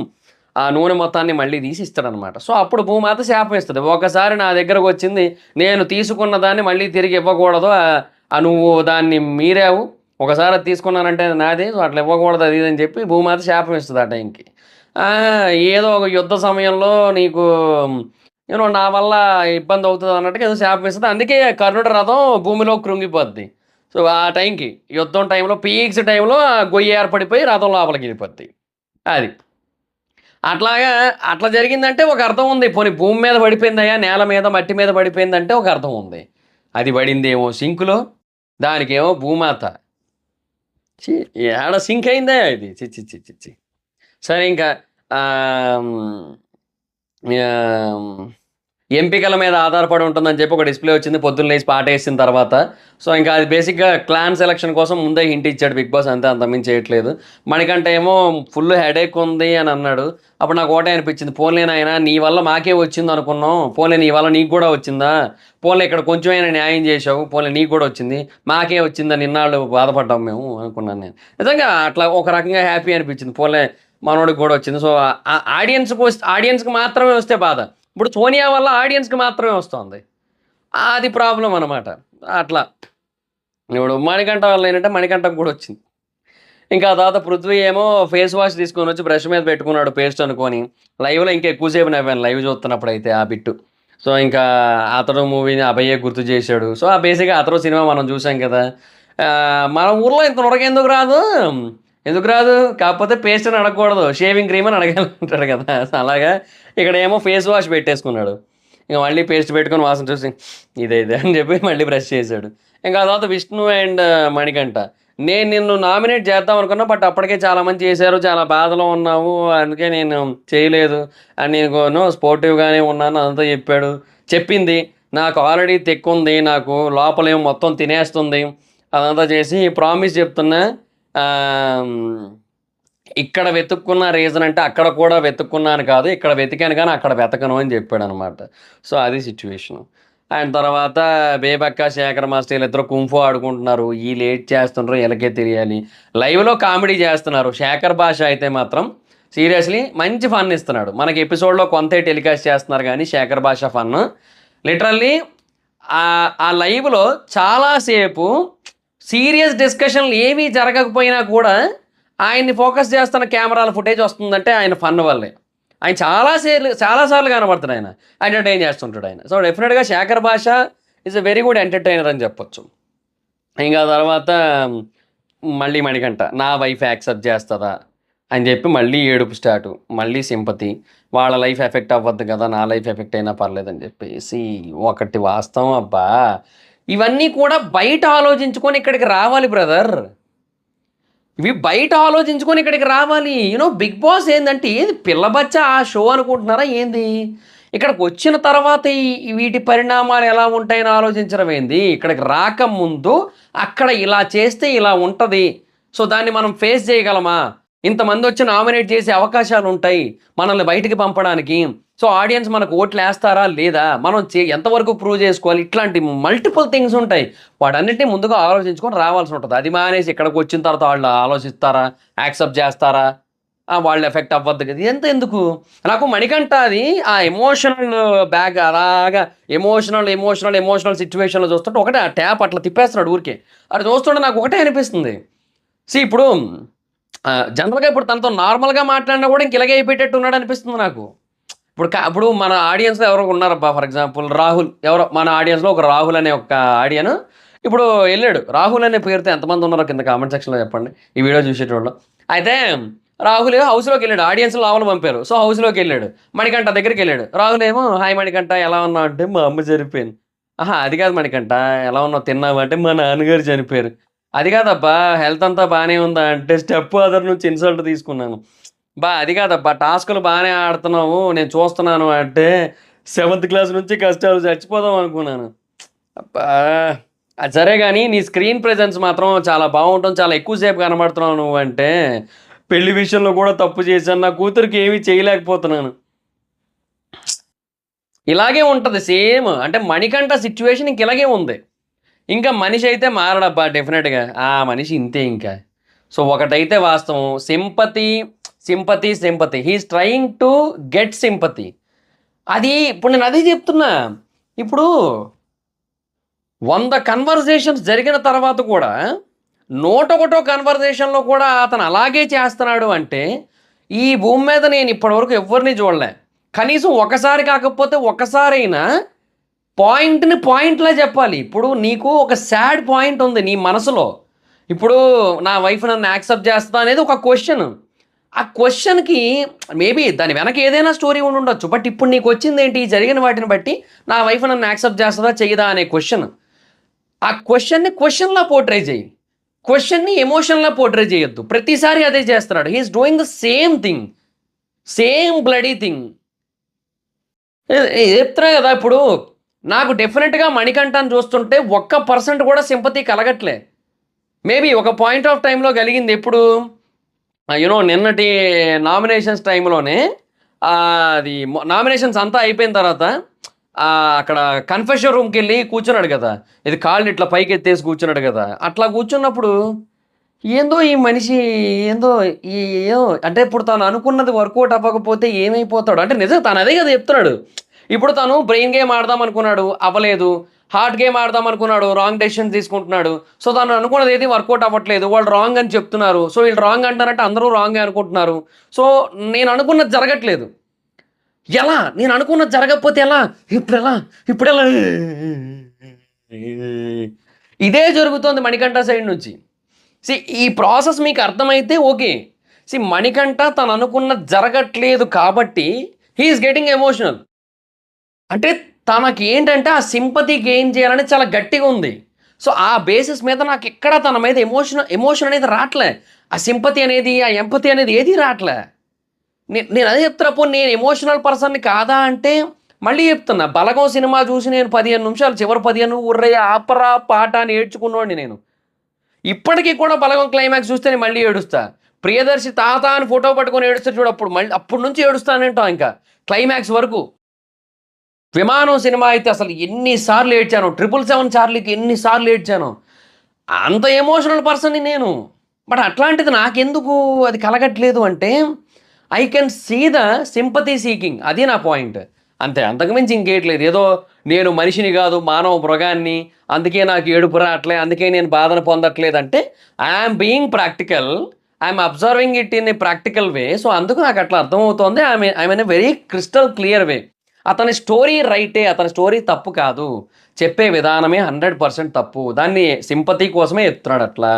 ఆ నూనె మొత్తాన్ని మళ్ళీ తీసి ఇస్తాడనమాట. సో అప్పుడు భూమాత శాపం ఇస్తుంది. ఒకసారి నా దగ్గరకు వచ్చింది, నేను తీసుకున్న దాన్ని మళ్ళీ తిరిగి ఇవ్వకూడదు, నువ్వు దాన్ని మీరావు, ఒకసారి అది తీసుకున్నానంటే నాది, అట్లా ఇవ్వకూడదు అది ఇది అని చెప్పి భూమాత శాపం ఇస్తుంది ఆ టైంకి. ఏదో ఒక యుద్ధ సమయంలో నీకు నా వల్ల ఇబ్బంది అవుతుంది అన్నట్టుగా ఏదో శాపం ఇస్తుంది. అందుకే కర్ణుడి రథం భూమిలో కృంగిపోద్ది. సో ఆ టైంకి యుద్ధం టైంలో పీక్స్ టైంలో గొయ్యి ఏర్పడిపోయి రథం లోపలికి వెళ్ళిపోద్ది. అది అట్లాగా అట్లా జరిగిందంటే ఒక అర్థం ఉంది. పోనీ భూమి మీద పడిపోయిందయ్యా, నేల మీద మట్టి మీద పడిపోయిందంటే ఒక అర్థం ఉంది. అది పడిందేమో సింకులో, దానికేమో భూమాత. ఏడ సింక్ అయిందా ఇది? చిచ్చి చిచ్చి చిచ్చి. సరే ఇంకా ఎంపికల మీద ఆధారపడి ఉంటుందని చెప్పి ఒక డిస్ప్లే వచ్చింది పొద్దున్న లేచి పాట వేసిన తర్వాత. సో ఇంకా అది బేసిక్గా క్లాన్ సెలక్షన్ కోసం ముందే హింట్ ఇచ్చాడు బిగ్ బాస్, అంతే, అంతమించి చేయట్లేదు. మనకంటే ఏమో ఫుల్ హెడేక్ ఉంది అని అన్నాడు. అప్పుడు నాకు ఒకటే అనిపించింది, పోన్లేనాయన నీ వల్ల మాకే వచ్చింది అనుకున్నాం, పోన్లే నీ వల్ల నీకు కూడా వచ్చిందా, పోన్లే ఇక్కడ కొంచెమైనా న్యాయం చేసావు, పోన్లే నీకు కూడా వచ్చింది, మాకే వచ్చిందని ఇన్నాళ్ళు బాధపడ్డాం మేము అనుకున్నాను నేను. నిజంగా అట్లా ఒక రకంగా హ్యాపీ అనిపించింది, పోన్లే మనోడికి కూడా వచ్చింది. సో ఆడియన్స్కి మాత్రమే వస్తే బాధ, ఇప్పుడు సోనియా వల్ల ఆడియన్స్కి మాత్రమే వస్తుంది, అది ప్రాబ్లం అనమాట. అట్లా ఇప్పుడు మణికంఠ వల్ల ఏంటంటే మణికంఠకు కూడా వచ్చింది. ఇంకా ఆ తర్వాత పృథ్వీ ఏమో ఫేస్ వాష్ తీసుకొని వచ్చి బ్రష్ మీద పెట్టుకున్నాడు పేస్ట్ అనుకొని. లైవ్లో ఇంకా ఎక్కువసేపు నవ్వాను లైవ్ చూస్తున్నప్పుడు అయితే ఆ బిట్టు. సో ఇంకా అతడు మూవీని అభయ్యే గుర్తు చేశాడు. సో ఆ బేసిక్గా అతడు సినిమా మనం చూసాం కదా. మన ఊర్లో ఇంత ఎందుకు రాదు, కాకపోతే పేస్ట్ అని అడగకూడదు, షేవింగ్ క్రీమ్ అని అడగాలంటాడు కదా. అలాగా ఇక్కడ ఏమో ఫేస్ వాష్ పెట్టేసుకున్నాడు. ఇంకా మళ్ళీ పేస్ట్ పెట్టుకొని వాసన చూసి ఇదే అని చెప్పి మళ్ళీ బ్రష్ చేశాడు. ఇంకా ఆ తర్వాత విష్ణు అండ్ మణికంఠ, నేను నిన్ను నామినేట్ చేద్దాం అనుకున్నా, బట్ అప్పటికే చాలామంది చేశారు, చాలా బాధలో ఉన్నావు, అందుకే నేను చేయలేదు అని, నేను స్పోర్టివ్గానే ఉన్నాను అదంతా చెప్పింది. నాకు ఆల్రెడీ తెక్కుంది, నాకు లోపలేమో మొత్తం తినేస్తుంది, అదంతా చేసి ప్రామిస్ చెప్తున్నా, ఇక్కడ వెతుక్కున్న రీజన్ అంటే అక్కడ కూడా వెతుక్కున్నాను కాదు, ఇక్కడ వెతికాను కానీ అక్కడ వెతకను అని చెప్పాడు అనమాట. సో అది సిచ్యువేషను. అండ్ తర్వాత బేబక్క శేఖర్ మాస్టర్ ఇద్దరు కుంఫు ఆడుకుంటున్నారు, ఈ లేట్ చేస్తున్నారు, వీళ్ళకే తెలియాలి. లైవ్లో కామెడీ చేస్తున్నారు. శేఖర్ భాష అయితే మాత్రం సీరియస్లీ మంచి ఫన్ ఇస్తున్నాడు. మనకి ఎపిసోడ్లో కొంతే టెలికాస్ట్ చేస్తున్నారు కానీ శేఖర్ భాష ఫన్ లిటరల్లీ ఆ లైవ్లో చాలాసేపు సీరియస్ డిస్కషన్లు ఏమీ జరగకపోయినా కూడా ఆయన్ని ఫోకస్ చేస్తున్న కెమెరాల ఫుటేజ్ వస్తుందంటే ఆయన ఫన్ వల్లే. ఆయన చాలాసార్లు కనబడుతుంది, ఆయన ఎంటర్టైన్ చేస్తుంటాడు ఆయన. సో డెఫినెట్గా శేఖర్ భాష is a very good entertainer అని చెప్పొచ్చు. ఇంకా తర్వాత మళ్ళీ మణికంఠ నా వైఫ్ యాక్సెప్ట్ చేస్తుందా అని చెప్పి మళ్ళీ ఏడుపు స్టార్టు, మళ్ళీ సింపతి, వాళ్ళ లైఫ్ ఎఫెక్ట్ అవ్వద్దు కదా, నా లైఫ్ ఎఫెక్ట్ అయినా పర్లేదని చెప్పేసి. ఒకటి వాస్తవం అబ్బా, ఇవన్నీ కూడా బయట ఆలోచించుకొని ఇక్కడికి రావాలి బ్రదర్, ఇవి బయట ఆలోచించుకొని ఇక్కడికి రావాలి. బిగ్ బాస్ ఏంటంటే ఏది పిల్లబచ్చ ఆ షో అనుకుంటున్నారా ఏంది? ఇక్కడికి వచ్చిన తర్వాత వీటి పరిణామాలు ఎలా ఉంటాయని ఆలోచించడం ఏంది? ఇక్కడికి రాకముందు అక్కడ ఇలా చేస్తే ఇలా ఉంటుంది, సో దాన్ని మనం ఫేస్ చేయగలమా, ఇంతమంది వచ్చి నామినేట్ చేసే అవకాశాలు ఉంటాయి మనల్ని బయటికి పంపడానికి, సో ఆడియన్స్ మనకు ఓట్లు వేస్తారా లేదా, మనం ఎంతవరకు ప్రూవ్ చేసుకోవాలి, ఇట్లాంటి మల్టిపుల్ థింగ్స్ ఉంటాయి. వాటన్నిటిని ముందుగా ఆలోచించుకొని రావాల్సి ఉంటుంది. అది మానేసి ఇక్కడికి వచ్చిన తర్వాత వాళ్ళు ఆలోచిస్తారా, యాక్సెప్ట్ చేస్తారా, వాళ్ళు ఎఫెక్ట్ అవ్వద్దు కదా, ఎందుకు. నాకు మణికంఠ అది ఆ ఎమోషనల్ బ్యాగ్ అలాగా ఎమోషనల్ సిచ్యువేషన్లో చూస్తుంటే ఒకటే ఆ ట్యాప్ అట్లా తిప్పేస్తున్నాడు ఊరికే, అది చూస్తుంటే నాకు ఒకటే అనిపిస్తుంది. ఇప్పుడు జనరల్గా ఇప్పుడు తనతో నార్మల్గా మాట్లాడినా కూడా ఇంక ఇలాగే అయిపోయేటట్టు ఉన్నాడు అనిపిస్తుంది నాకు. ఇప్పుడు మన ఆడియన్స్లో ఎవరో ఉన్నారబ్బా, ఫర్ ఎగ్జాంపుల్ రాహుల్, ఎవరో మన ఆడియన్స్లో ఒక రాహుల్ అనే ఒక ఆడియన్ ఇప్పుడు వెళ్ళాడు. రాహుల్ అనే పేరుతో ఎంతమంది ఉన్నారో కింద కామెంట్ సెక్షన్లో చెప్పండి ఈ వీడియో చూసేటోళ్ళు. అయితే రాహుల్ హౌస్లోకి వెళ్ళాడు, ఆడియన్స్లో లోపల పంపారు, సో హౌస్లోకి వెళ్ళాడు, మణికంఠ దగ్గరికి వెళ్ళాడు. రాహుల్ ఏమో హాయ్ మణికంఠ ఎలా ఉన్నావు అంటే మా అమ్మ చనిపోయింది, ఆహా! అది కాదు మణికంఠ. ఎలా ఉన్నావు తిన్నావా? అంటే మా నాన్నగారు చనిపోయారు. అది కాదబ్బా! హెల్త్ అంతా బానే ఉందా? అంటే స్టెప్ ఫాదర్ నుంచి ఇన్సల్ట్ తీసుకున్నాను. అది కాదబ్బా! టాస్క్‌లు బానే ఆడుతున్నావు. నేను చూస్తున్నాను అంటే సెవెంత్ క్లాస్ నుంచి కష్టాలు చచ్చిపోదాం అనుకున్నాను. అబ్బా! అది సరే గాని నీ స్క్రీన్ ప్రెజెన్స్ మాత్రం చాలా బావుంటుంది. చాలా ఎక్కువ సేపు కనబడుతున్నావు నువ్వంటే, పెళ్లి విషయంలో కూడా తప్పు చేశాను. నా కూతురికి ఏమి చేయలేకపోతున్నాను. ఇలాగే ఉంటది సేమ్. అంటే మణికంఠ సిట్యుయేషన్ ఇంక ఇలాగే ఉంది. ఇంకా మనిషి అయితే మారడబ్బా డెఫినెట్‌గా. ఆ మనిషి ఇంతే ఇంకా. సో, ఒకటైతే వాస్తవం. Sympathy. He is trying to get sympathy. అది ఇప్పుడు నేను అదే చెప్తున్నా. ఇప్పుడు 100 కన్వర్జేషన్స్ జరిగిన తర్వాత కూడా, నూటొకటో కన్వర్జేషన్‌లో కూడా అతను అలాగే చేస్తున్నాడు అంటే, ఈ భూమి మీద నేను ఇప్పటివరకు ఎవ్వరిని చూడలే. కనీసం ఒకసారి కాకపోతే ఒక్కసారైనా పాయింట్‌ని పాయింట్‌లా చెప్పాలి. ఇప్పుడు నీకు ఒక సాడ్ పాయింట్ ఉంది నీ మనసులో. ఇప్పుడు నా వైఫ్ నన్ను యాక్సెప్ట్ చేస్తదా అనేది ఒక క్వెషన్. ఆ క్వెషన్‌కి మేబీ దాని వెనక ఏదైనా స్టోరీ ఉండుండొచ్చు. బట్ ఇప్పుడు నీకొచ్చిందేంటి? జరిగిన వాటిని బట్టి నా వైఫ్ నన్ను యాక్సెప్ట్ చేస్తదా? చెయ్యదా? అనే క్వెషన్. ఆ క్వెషన్‌ని క్వెషన్‌లా పోర్ట్రే చెయ్యి. క్వెషన్‌ని ఎమోషన్‌లా పోర్ట్రే చేయొద్దు. ప్రతిసారి అదే చేస్తున్నాడు. He is doing the same thing. Same bloody thing. చెప్తున్నా గదా! ఇప్పుడు నాకు డెఫినిట్‌గా మణికంఠని చూస్తుంటే ఒక్క పర్సెంట్ కూడా సింపతి కలగట్లే. మేబీ ఒక పాయింట్ ఆఫ్ టైమ్‌లో కలిగింది ఎప్పుడు? నిన్నటి నామినేషన్స్ టైమ్‌లోనే అది నామినేషన్స్ అంతా అయిపోయిన తర్వాత అక్కడ కన్ఫెషన్ రూమ్‌కెళ్ళి కూర్చున్నాడు గదా! ఇది కాళ్ళు ఇట్లా పైకెత్తేసి కూర్చున్నాడు గదా! అట్లా కూర్చున్నప్పుడు ఏందో ఈ మనిషి ఏందో ఈ ఏమో అంటే ఇప్పుడు తను అనుకున్నది వర్కౌట్ అవ్వకపోతే ఏమైపోతాడు? అంటే నిజంగా తను అదే గదా చెప్తున్నాడు. ఇప్పుడు తను బ్రెయిన్ గేమ్ ఆడదాం అనుకున్నాడు. అవ్వలేదు. హార్ట్ గేమ్ ఆడదాం అనుకున్నాడు. రాంగ్ డెసిషన్స్ తీసుకుంటున్నాడు. సో, తను అనుకున్నది ఏది వర్కౌట్ అవ్వట్లేదు. వాళ్ళు రాంగ్ అని చెప్తున్నారు. సో, వీళ్ళు రాంగ్ అంటున్నారంటే అందరూ రాంగే అనుకుంటున్నారు. సో, నేను అనుకున్నది జరగట్లేదు. ఎలా? నేను అనుకున్నది జరగకపోతే ఎలా? ఇప్పుడెలా? ఇప్పుడెలా? ఇదే జరుగుతోంది మణికంఠ సైడ్ నుంచి. ఈ ప్రాసెస్ మీకు అర్థమైతే ఓకే. మణికంఠ తను అనుకున్నది జరగట్లేదు కాబట్టి హి ఈస్ గెట్టింగ్ ఎమోషనల్. అంటే తనకేంటంటే ఆ సింపతి గెయిన్ చేయాలని చాలా గట్టిగా ఉంది. సో, ఆ బేసిస్ మీద నాకెక్కడ తన మీద ఎమోషన్ అనేది రాట్లే. ఆ సింపతి అనేది, ఆ ఎంపతి అనేది ఏది రాట్లే. నేను అదే చెప్తున్నా పోనీ నేను ఎమోషనల్ పర్సన్‌ని కాదా అంటే, మళ్ళీ చెప్తున్నా 'బలగం' సినిమా చూసి నేను 15 నిమిషాలు చివరి 15 ఒర్రేయ్ ఆపరా పాట అని ఏడ్చుకున్నోడిని నేను. ఇప్పటికి కూడా 'బలగం' క్లైమాక్స్ చూస్తే నేను మళ్ళీ ఏడుస్తా. 'ప్రియదర్శి తాత' అని ఫోటో పట్టుకొని ఏడుస్తాడు చూడు అప్పుడు మళ్ళీ అప్పటి నుంచి ఏడుస్తానంటాం ఇంకా క్లైమాక్స్ వరకు. 'విమానం' సినిమా అయితే అసలు ఎన్ని సార్లు ఏడ్చానో. 777 చార్లీకి ఎన్ని సార్లు ఏడ్చానో. అంత ఎమోషనల్ పర్సన్‌ని నేను. బట్ అట్లాంటిది నాకెందుకు అది కలగట్లేదు అంటే, I can see the sympathy seeking అది నా పాయింట్. అంతే. అంతకు మించి ఇంకేట్లేదు. ఏదో నేను మనిషిని గాదు, మానవ మృగాన్ని. అందుకే నాకు ఏడుపు రాట్లే. అందుకే నేను బాధను పొందట్లేదంటే, I am being practical. I am observing it in a practical way. So, అందుకు నాకు అట్లా అర్థమవుతోంది. I am in a very crystal clear way. అతని స్టోరీ రైటే. అతని స్టోరీ తప్పు కాదు. చెప్పే విధానమే 100% తప్పు. దాన్ని సింపతి కోసమే చెప్తున్నాడు అట్లా.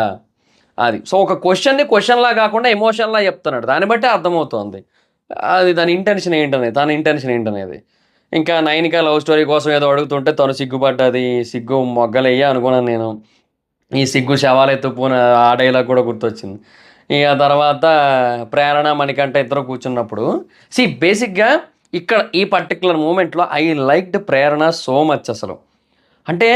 అది. సో, ఒక క్వెషన్‌ని క్వెషన్‌లా గాకుండా ఎమోషన్‌లా చెప్తున్నాడు. దాన్ని బట్టే అర్థమవుతోంది. అది దాని ఇంటెన్షన్ ఏంటనేది. తన ఇంటెన్షన్ ఏంటనేది. ఇంకా నైనిక లవ్ స్టోరీ కోసం ఏదో అడుగుతుంటే తను సిగ్గుపడ్డది. సిగ్గు మొగ్గలెయ్య అనుకున్నాను నేను. ఈ సిగ్గు శవాలెత్తుకుపోన ఆ డైలాగ్ కూడా గుర్తొచ్చింది. ఇగ తర్వాత ప్రేరణ, మణికంఠ ఇద్దరు కూర్చున్నప్పుడు బేసిక్‌గా ఇక్కడ ఈ పర్టిక్యులర్ మూమెంట్‌లో I liked Prerana so much అసలు. అంటే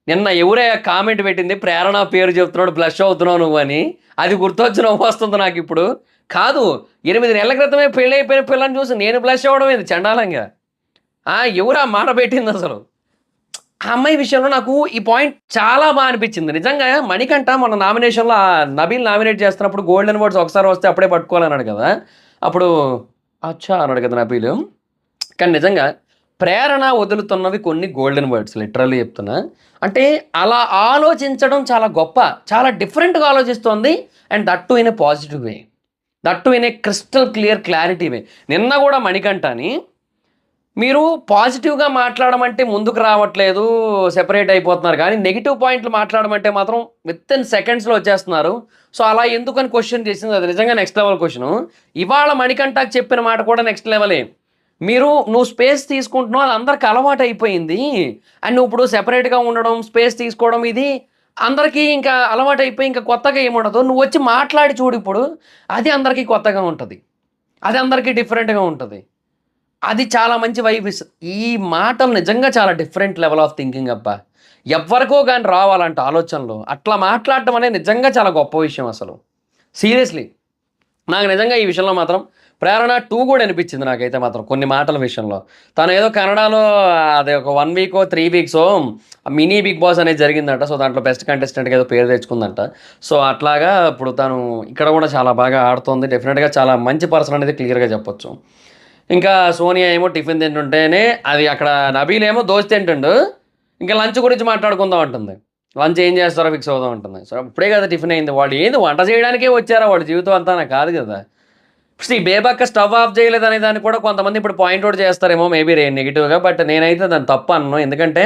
నిన్న ఎవరయ్యా కామెంట్ పెట్టింది ప్రేరణ పేరు చెప్తున్నాడు బ్లష్ అవుతున్నావు నువ్వని. అది గుర్తొచ్చి నవ్వొస్తుంది నాకిప్పుడు. కాదు 8 నెలల క్రితమే పెళ్లయిపోయిన పిల్లని చూసి నేను బ్లష్ అవ్వడం ఏంది చండాలంగా. ఎవరా మాట పెట్టిందసలు? ఆ అమ్మాయి విషయంలో నాకు ఈ పాయింట్ చాలా అనిపిచ్చింది. నిజంగా మణికంఠ మొన్న నామినేషన్‌లో నబీల్ నామినేట్ చేస్తున్నప్పుడు గోల్డెన్ అవార్డ్స్ ఒకసారి వస్తే అప్పుడే పట్టుకోవాలన్నాడు కదా! అప్పుడు అచ్చా! అన్నాడు కదా నబీలు. కానీ నిజంగా ప్రేరణ వదులుతున్నవి కొన్ని గోల్డెన్ వర్డ్స్ లిటరల్లీ చెప్తున్నా. అంటే అలా ఆలోచించడం చాలా గొప్ప. చాలా డిఫరెంట్‌గా ఆలోచిస్తోంది. And that too in a positive way. That too in a crystal clarity way. నిన్న గూడా మణికంఠని మీరు పాజిటివ్‌గా మాట్లాడమంటే ముందుకు రావట్లేదు. సెపరేట్ అయిపోతున్నారు కానీ నెగెటివ్ పాయింట్లు మాట్లాడమంటే మాత్రం వితిన్ సెకండ్స్‌లో వచ్చేస్తున్నారు. సో, అలా ఎందుకని క్వెషన్ చేసింది అది నిజంగా నెక్స్ట్ లెవెల్ క్వెషను. ఇవాళ మణికంఠకి చెప్పిన మాట కూడా నెక్స్ట్ లెవెలే. నువ్వు స్పేస్ తీసుకుంటున్నావు, అది అందరికి అలవాటు అయిపోయింది. అండ్ నువ్వు ఇప్పుడు సెపరేట్‌గా ఉండడం, స్పేస్ తీసుకోవడం ఇది అందరికీ ఇంకా అలవాటు అయిపోయి ఇంకా కొత్తగా ఏముండదు. నువ్వొచ్చి మాట్లాడి చూడు ఇప్పుడు. అది అందరికీ కొత్తగా ఉంటది. అది అందరికీ డిఫరెంట్‌గా ఉంటది. అది చాలా మంచి వైబ్ ఇస్తది. ఈ మాటలు నిజంగా చాలా డిఫరెంట్ లెవెల్ ఆఫ్ థింకింగ్ అబ్బా! ఎవ్వరికో గాని రావు అలాంటి ఆలోచనలు. అట్లా మాట్లాడటం అనేది నిజంగా చాలా గొప్ప విషయం అసలు. సీరియస్‌లీ. నాకు నిజంగా ఈ విషయంలో మాత్రం 'ప్రేరణ 2' గూడా అనిపిచ్చింది నాకైతే మాత్రం కొన్ని మాటల విషయంలో. తనేదో కన్నడలో అది ఒక 1 వీకో, 3 వీక్సో మినీ బిగ్ బాస్ అనేది జరిగిందట. సో, దాంట్లో బెస్ట్ కంటెస్టెంట్‌గా ఏదో పేరు తెచ్చుకుందంట. సో, అట్లాగా ఇప్పుడు తను ఇక్కడ గూడా చాలా బాగా ఆడుతోంది. డెఫినిట్‌గా చాలా మంచి పర్సన్ అనేది క్లియర్‌గా చెప్పొచ్చు. ఇంకా సోనియా ఏమో టిఫిన్ తింటుంటేనే అది అక్కడ నబీల్ ఏమో దోస తింటుండు. ఇంకా లంచ్ గురించి మాట్లాడుకుందాం అంటుంది. లంచ్ ఏం చేస్తారో ఫిక్స్ అవుదాం అంటుంది. సో, ఇప్పుడే కదా టిఫిన్ అయింది. వాళ్ళు ఏంది వంట చేయడానికే వచ్చారా? వాళ్ళ జీవితం అంతానా? కాదు కదా! బేబక్క స్టవ్ ఆఫ్ చేయలేదనే దాన్ని కూడా కొంతమంది ఇప్పుడు పాయింట్ ఔట్ చేస్తారేమో మేబీ నెగెటివ్‌గా. బట్ నేనైతే దాన్ని తప్పు అనను. ఎందుకంటే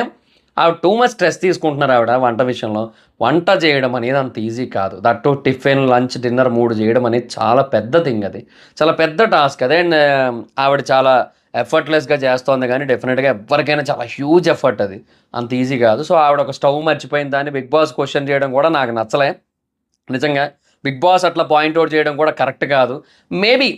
ఆవిడ టూ మచ్ స్ట్రెస్ తీసుకుంటున్నారు ఆవిడ వంట విషయంలో. వంట చేయడం అనేది అంత ఈజీ కాదు. That two tiffin, lunch, dinner 3 చేయడం అనేది చాలా పెద్ద థింగ్ అది. చాలా పెద్ద టాస్క్ అది. అండ్ ఆవిడ చాలా ఎఫర్ట్‌లెస్‌గా చేస్తోంది గానీ డెఫినిట్‌గా ఎవ్వరికైనా చాలా హ్యూజ్ ఎఫర్ట్ అది. అంత ఈజీ కాదు. సో, ఆవిడ ఒక స్టవ్ మర్చిపోయిన దాన్ని బిగ్ బాస్ క్వెషన్ చేయడం కూడా నాకు నచ్చలే. నిజంగా. బిగ్ బాస్ అట్లా పాయింట్ ఔట్ చేయడం కూడా కరెక్ట్ కాదు. మేబీ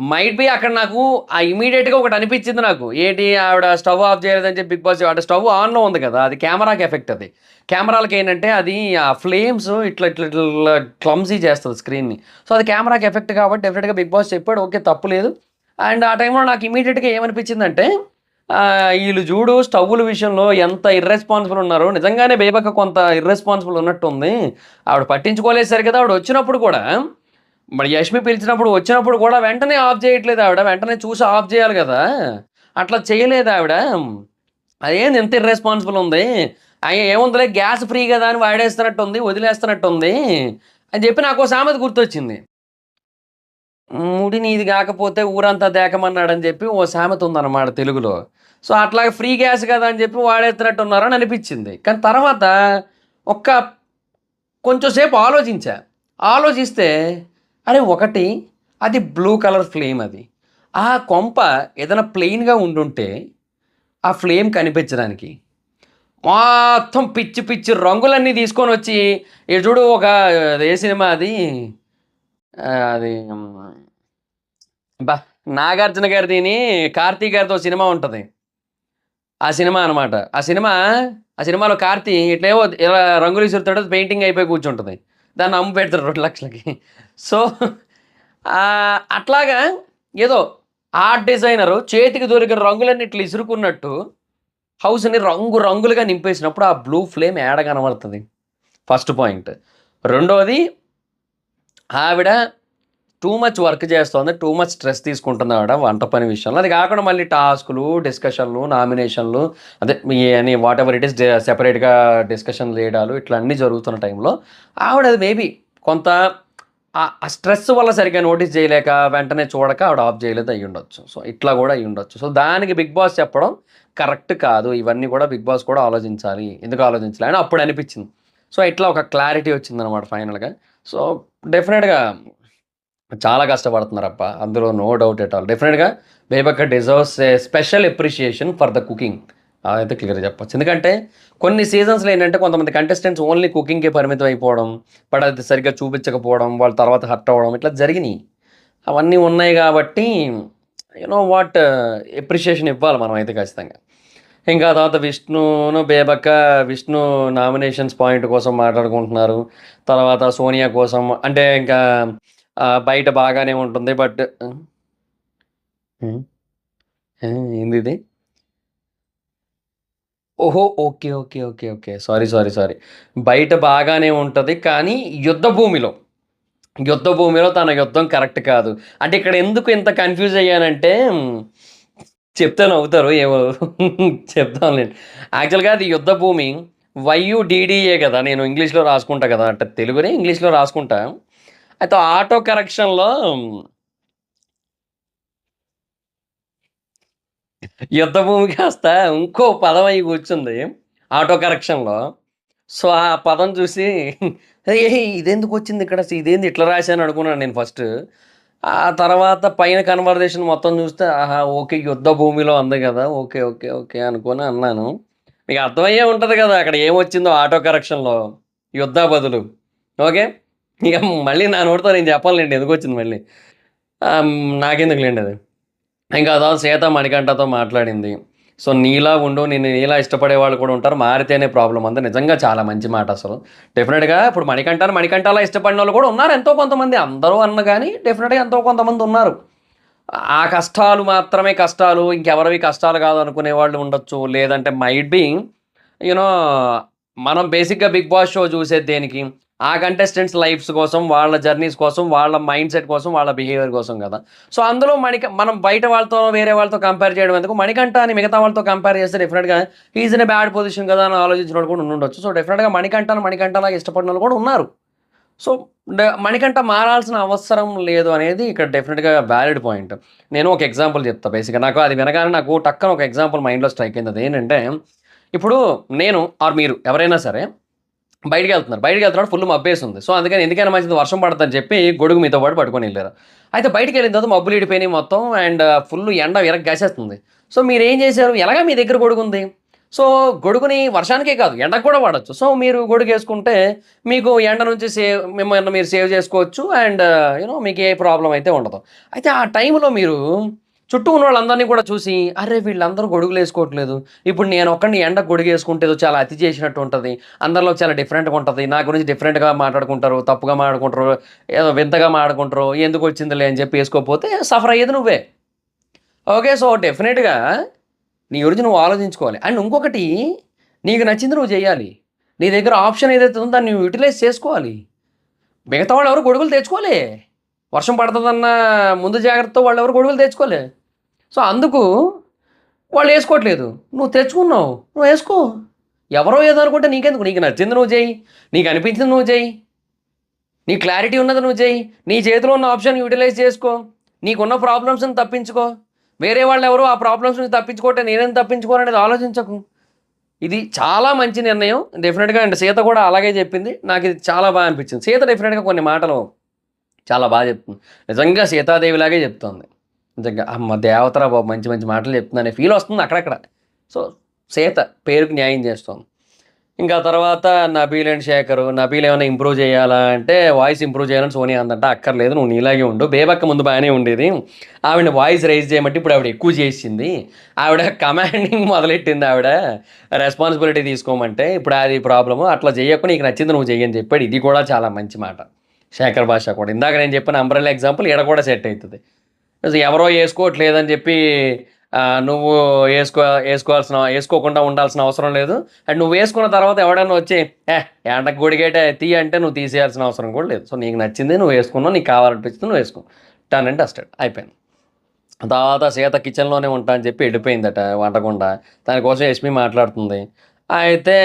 మైట్ బీ అక్కడ నాకు ఇమ్మీడియేట్‌గా ఒకటి అనిపించింది నాకు. ఏంటి ఆవిడ స్టవ్ ఆఫ్ చేయలేదని చెప్పి బిగ్ బాస్ అంటే స్టవ్ ఆన్‌లో ఉంది కదా! అది కెమెరాకి ఎఫెక్ట్ అది. కెమెరాలకి ఏంటంటే అది ఆ ఫ్లేమ్స్ ఇట్లా ఇట్లా ఇట్లా క్లమ్జీ చేస్తది స్క్రీన్‌ని. సో, అది కెమెరాకి ఎఫెక్ట్ కాబట్టి డెఫినిట్‌గా బిగ్ బాస్ చెప్పాడు. ఓకే. తప్పు లేదు. అండ్ ఆ టైంలో నాకు ఇమ్మీడియేట్‌గా ఏమనిపించిందంటే ఈళ్ళు జూడు స్టవ్వుల విషయంలో ఎంత ఇర్రెస్పాన్సిబుల్ ఉన్నారో. నిజంగానే బేబక్క కొంత ఇర్రెస్పాన్సిబుల్ ఉన్నట్టుంది. ఆవిడ పట్టించుకోలేదు సరిగ్గా. ఆవిడ వచ్చినప్పుడు కూడా మరి యష్మి పిలిచినప్పుడు వచ్చినప్పుడు కూడా వెంటనే ఆఫ్ చేయట్లేదు ఆవిడ. వెంటనే చూసి ఆఫ్ చేయాలి గదా! అట్లా చేయలేదు ఆవిడ. అదేంది ఇంత ఇర్రెస్పాన్సిబుల్ ఉంది. ఏముందిలే గ్యాస్ ఫ్రీ గదా! అని వాడేస్తున్నట్టుంది. వదిలేస్తున్నట్టుంది అని చెప్పి నాకో సామెత గుర్తొచ్చింది. ముడి నీది గాకపోతే ఊరంతా దేకమన్నాడని జెప్పి ఓ సామెత ఉందన్నమాట తెలుగులో. సో, అట్లాగా ఫ్రీ గ్యాస్ గదా! అని జెప్పి వాడేస్తున్నట్టున్నారని అనిపిచ్చింది. కానీ తర్వాత ఒక్క కొంచెం సేపు ఆలోచించా. ఆలోచిస్తే అరే! ఒకటి అది బ్లూ కలర్ ఫ్లేమ్ అది. ఆ కొంప ఏదైనా ప్లెయిన్‌గా ఉండుంటే ఆ ఫ్లేమ్ కనిపించడానికి మొత్తం పిచ్చి పిచ్చి రంగులన్నీ తీసుకొనొచ్చి ఈడ చూడు ఒక ఏ సినిమా అది అది అబ్బా! 'నాగార్జున' గారిదిని 'కార్తీ' గారిదో సినిమా ఉంటది. ఆ సినిమా అనమాట. ఆ సినిమాలో 'కార్తీ' ఇట్లేవో ఇలా రంగులు విసురుతాడు. పెయింటింగ్ అయిపోయి కూర్చుంటది. దాన్ని అమ్మి పెడతారు 2,00,000కి. సో, అట్లాగా ఏదో ఆర్ట్ డిజైనరు చేతికి దొరికిన రంగులన్నీ ఇట్లా ఇసురుకున్నట్టు హౌస్‌ని రంగు రంగులుగా నింపేసినప్పుడు ఆ బ్లూ ఫ్లేమ్ ఏడ కనబడతది. First point. రెండోది ఆవిడ టూ మచ్ వర్క్ చేస్తోంది. టూ మచ్ స్ట్రెస్ తీసుకుంటుందావిడ వంట పని విషయంలో. అది కాకుండా మళ్ళీ టాస్కులు, డిస్కషన్‌లు, నామినేషన్‌లు అదే అని వాటెవర్ ఇట్ ఈస్ సెపరేట్‌గా డిస్కషన్‌లు చేయడాలు ఇట్లా అన్నీ జరుగుతున్న టైంలో ఆవిడ అది మేబీ కొంత ఆ స్ట్రెస్ వల్ల సరిగ్గా నోటీస్ చేయలేక, వెంటనే చూడక ఆవిడ ఆఫ్ చేయలేదు అయ్యుండొచ్చు. సో, ఇట్లా కూడా అయ్యుండొచ్చు. సో, దానికి బిగ్ బాస్ చెప్పడం కరెక్ట్ కాదు. ఇవన్నీ కూడా బిగ్ బాస్ కూడా ఆలోచించాలి. ఎందుకు ఆలోచించలే అని అప్పుడు అనిపించింది. సో, ఇట్లా ఒక క్లారిటీ వచ్చిందనమాట ఫైనల్‌గా. సో, డెఫినిట్‌గా చాలా కష్టపడుతున్నారబ్బా! అందులో నో డౌట్ ఎట్ ఆల్. డెఫినిట్‌గా బేబక్క deserves a special appreciation for the cooking. అదైతే క్లియర్‌గా చెప్పొచ్చు. ఎందుకంటే కొన్ని సీజన్స్‌లో ఏంటంటే కొంతమంది కంటెస్టెంట్స్ ఓన్లీ కుకింగ్‌కే పరిమితం అయిపోవడం, బట్ అది సరిగ్గా చూపించకపోవడం, వాళ్ళు తర్వాత హర్ట్ అవ్వడం ఇట్లా జరిగినియి. అవన్నీ ఉన్నాయి గాబట్టి యూ నో వాట్ అప్రిషియేషన్ ఇవ్వాలి మనమైతే ఖచ్చితంగా. ఇంకా తర్వాత విష్ణును, బేబక్క విష్ణు నామినేషన్స్ పాయింట్ కోసం మాట్లాడుకుంటున్నారు. తర్వాత సోనియా కోసం అంటే ఇంకా బయట బాగానే ఉంటుంది. బట్ హ్మ్. ఏందిది? ఓహో! Okay. Okay. Okay. Okay. Sorry. బయట బాగానే ఉంటది. కానీ యుద్ధ భూమిలో, యుద్ధ భూమిలో తన యుద్ధం కరెక్ట్ కాదు. అంటే ఇక్కడ ఎందుకు ఇంత కన్‌ఫ్యూజ్ అయ్యానంటే చెప్తే నవ్వుతారు. ఏమో చెప్తాంలెండి. యాక్చువల్‌గా అది యుద్ధ భూమి. వైయుడీడీఏ గదా! నేను ఇంగ్లీష్‌లో రాసుకుంటా గదా! అంటే తెలుగునే ఇంగ్లీష్‌లో రాసుకుంటా. అయితే ఆటో కరెక్షన్‌లో యుద్ధ భూమి కాస్త ఇంకో పదం అయ్యి కూర్చుంది. ఆటో కరెక్షన్‌లో. సో, ఆ పదం చూసి ఇదెందుకొచ్చింది ఇక్కడ? ఇదేంది ఇట్లా రాశాను అనుకున్నాను నేను ఫస్ట్. ఆ తర్వాత పైన కన్వర్జేషన్ మొత్తం చూస్తే ఆహా! ఓకే. యుద్ధ భూమిలో ఉంది గదా! ఓకే. ఓకే. ఓకే. అనుకోని అన్నాను. మీకు అర్థమయ్యే ఉంటది గదా! అక్కడ ఏమొచ్చిందో ఆటో కరెక్షన్‌లో యుద్ధ బదులు. ఓకే. ఇక మళ్ళీ నా నోటితో నేను చెప్పనులెండి ఎందుకొచ్చింది మళ్ళీ. నాకెందుకులెండి అది. ఇంకా ఆ తర్వాత సీత మణికంఠతో మాట్లాడింది. సో, నీలా ఉండు, నిన్ను నీలా ఇష్టపడే వాళ్ళు కూడా ఉంటారు. మారితేనే ప్రాబ్లమ్ అంది. నిజంగా చాలా మంచి మాట అసలు. డెఫినిట్‌గా ఇప్పుడు మణికంఠని మణికంఠలా ఇష్టపడినోళ్ళు కూడా ఉన్నారు ఎంతో కొంతమంది. అందరూ అనను గాని డెఫినిట్‌గా ఎంతో కొంతమంది ఉన్నారు. ఆ కష్టాలు మాత్రమే కష్టాలు. ఇంకెవరివి కష్టాలు కాదు అనుకునే వాళ్ళు ఉండొచ్చు. లేదంటే మైట్ బీ యూ నో మనం బేసిక్‌గా 'బిగ్ బాస్' షో చూసేది దేనికి? ఆ కంటెస్టెంట్స్ లైఫ్స్ కోసం, వాళ్ళ జర్నీస్ కోసం, వాళ్ళ మైండ్‌సెట్ కోసం, వాళ్ళ బిహేవియర్ కోసం గదా! సో, అందులో మనం బయట వాళ్ళతో, వేరే వాళ్ళతో కంపేర్ చేయడం ఎందుకు? మణికంఠని మిగతా వాళ్ళతో కంపేర్ చేస్తే డెఫినిట్‌గా he is in a bad position కదా! అని ఆలోచించినోడు కూడా ఉండుండొచ్చు. సో, డెఫినిట్‌గా మణికంఠని మణికంఠలాగా ఇష్టపడినోళ్ళు కూడా ఉన్నారు. సో, మణికంఠ మారాల్సిన అవసరం లేదు అనేది ఇక్కడ డెఫినిట్‌గా వాలిడ్ పాయింట్. నేను ఒక ఎగ్జాంపుల్ చెప్తా బేసిక్‌గా. నాకు అది వినగానే నాకు టక్కన ఒక ఎగ్జాంపుల్ మైండ్‌లో స్ట్రైక్ అయింది. అదేంటంటే, ఇప్పుడు నేను ఆర్ మీరు ఎవరైనా సరే బయటికెళ్తున్నారు. బయటికెళ్తున్నాడు ఫుల్ మబ్బేసుంది. సో, అందుకని ఎందుకైనా మంచిది వర్షం పడతదని చెప్పి గొడుగు మీతో పాటు పట్టుకొనెళ్లారు. అయితే బయటికెళ్ళిన తర్వాత మబ్బులు ఇడిపోయినాయి మొత్తం అండ్ ఫుల్ ఎండ విరగ్గేసేస్తుంది. సో, మీరేం చేశారు? ఎలాగా మీ దగ్గర గొడుగుంది. సో, గొడుగుని వర్షానికే కాదు ఎండకు కూడా వాడొచ్చు. సో, మీరు గొడుగేసుకుంటే మీకు ఎండ నుంచి మిమ్మల్ని మీరు సేవ్ చేసుకోవచ్చు అండ్ మీకు ఏ ప్రాబ్లమ్ అయితే ఉండదు. అయితే ఆ టైంలో మీరు చుట్టూ ఉన్నోళ్ళందరిని కూడా చూసి, అరె! వీళ్ళందరూ గొడుగులేసుకోవట్లేదు. ఇప్పుడు నేనొక్కడిని ఎండకు గొడుగేసుకుంటే ఏదో చాలా అతి చేసినట్టు ఉంటది. అందరిలో చాలా డిఫరెంట్‌గా ఉంటది. నా గురించి డిఫరెంట్‌గా మాట్లాడుకుంటారు. తప్పుగా మాట్లాడుకుంటారు. ఏదో వింతగా మాట్లాడుకుంటారు. ఎందుకొచ్చిందిలే అని చెప్పి ఏసుకోపోతే సఫర్ అయ్యేది నువ్వే. ఓకే. సో, డెఫినిట్‌గా నీ గురించి నువ్వు ఆలోచించుకోవాలి. అండ్ ఇంకొకటి నీకు నచ్చింది నువ్వు జేయాలి. నీ దగ్గర ఆప్షన్ ఏదైతే ఉందో దాన్ని నువ్వు యుటిలైజ్ చేసుకోవాలి. మిగతా వాళ్ళెవరు గొడుగులు తెచ్చుకోలే. వర్షం పడతదన్న ముందు జాగ్రత్తతో వాళ్ళెవరు గొడుగులు తెచ్చుకోలే. సో, అందుకు వాళ్ళేసుకోవట్లేదు. నువ్వు తెచ్చుకున్నావు. నువ్వేసుకో. ఎవరో ఏదో అనుకుంటే నీకెందుకు? నీకు నచ్చింది నువ్వు చెయ్యి. నీకనిపించింది నువ్వు చెయ్యి. నీ క్లారిటీ ఉన్నది నువ్వు చెయ్యి. నీ చేతిలో ఉన్న ఆప్షన్ యుటిలైజ్ చేసుకో. నీకున్న ప్రాబ్లమ్స్‌ని తప్పించుకో. వేరే వాళ్ళెవరో ఆ ప్రాబ్లమ్స్ నుంచి తప్పించుకుంటే నేనెందుకు తప్పించుకోననేది ఆలోచించకు. ఇది చాలా మంచి నిర్ణయం. డెఫినిట్‌గా అండ్ సీత కూడా అలాగే చెప్పింది. నాకిది చాలా అనిపించింది. సీత డెఫినిట్‌గా కొన్ని మాటలు చాలా చెప్తుంది. నిజంగా సీతాదేవిలాగే చెప్తోంది. నిజంగా అమ్మ దేవతరా బాబు! మంచి మంచి మాటలు చెప్తుందనే ఫీలొస్తుంది అక్కడక్కడ. సో, సీత పేరుకి న్యాయం చేస్తోంది. ఇంకా తర్వాత నబీల్ అండ్ శేఖరు. నబీల్ ఏమైనా ఇంప్రూవ్ చేయాలా అంటే, వాయిస్ ఇంప్రూవ్ చేయాలని సోనియా అందంట. అక్కర్లేదు నువ్వు నీలాగే ఉండు. బేబక్క ముందు బానే ఉండేది. ఆవిడని వాయిస్ రైజ్ చేయమంటే ఇప్పుడు ఆవిడ ఎక్కువ చేసింది. ఆవిడ కమాండింగ్ మొదలెట్టింది ఆవిడ. రెస్పాన్సిబిలిటీ తీసుకోమంటే, ఇప్పుడు అది ప్రాబ్లము. అట్లా చేయకు నీకు నచ్చింది నువ్వు చెయ్యి అని చెప్పాడు. ఇది కూడా చాలా మంచి మాట. శేఖర్ భాష కూడా. ఇందాక నేను చెప్పిన అంబ్రెల్లా ఎగ్జాంపుల్ ఈడ కూడా సెట్ అయితది. ఎవరో ఏసుకోవట్లేదని చెప్పి నువ్వు ఏసుకోకుండా ఉండాల్సిన అవసరం లేదు. అండ్ నువ్వేసుకున్న తర్వాత ఎవడన్నా వచ్చి ఎండకు గొడిగేటే తీయి అంటే నువ్వు తీసేయాల్సిన అవసరం కూడా లేదు. సో, నీకు నచ్చింది నువ్వు ఏసుకున్నావు. నీకు కావాలనిపించింది నువ్వు ఏసుకో. డన్ అండ్ డస్టెడ్ అయిపోయింది. తర్వాత సీత కిచెన్‌లోనే ఉంటా అని చెప్పి ఎళ్ళిపోయిందట వంటకుండా. దానికోసం యష్మి మాట్లాడుతుంది. అయితే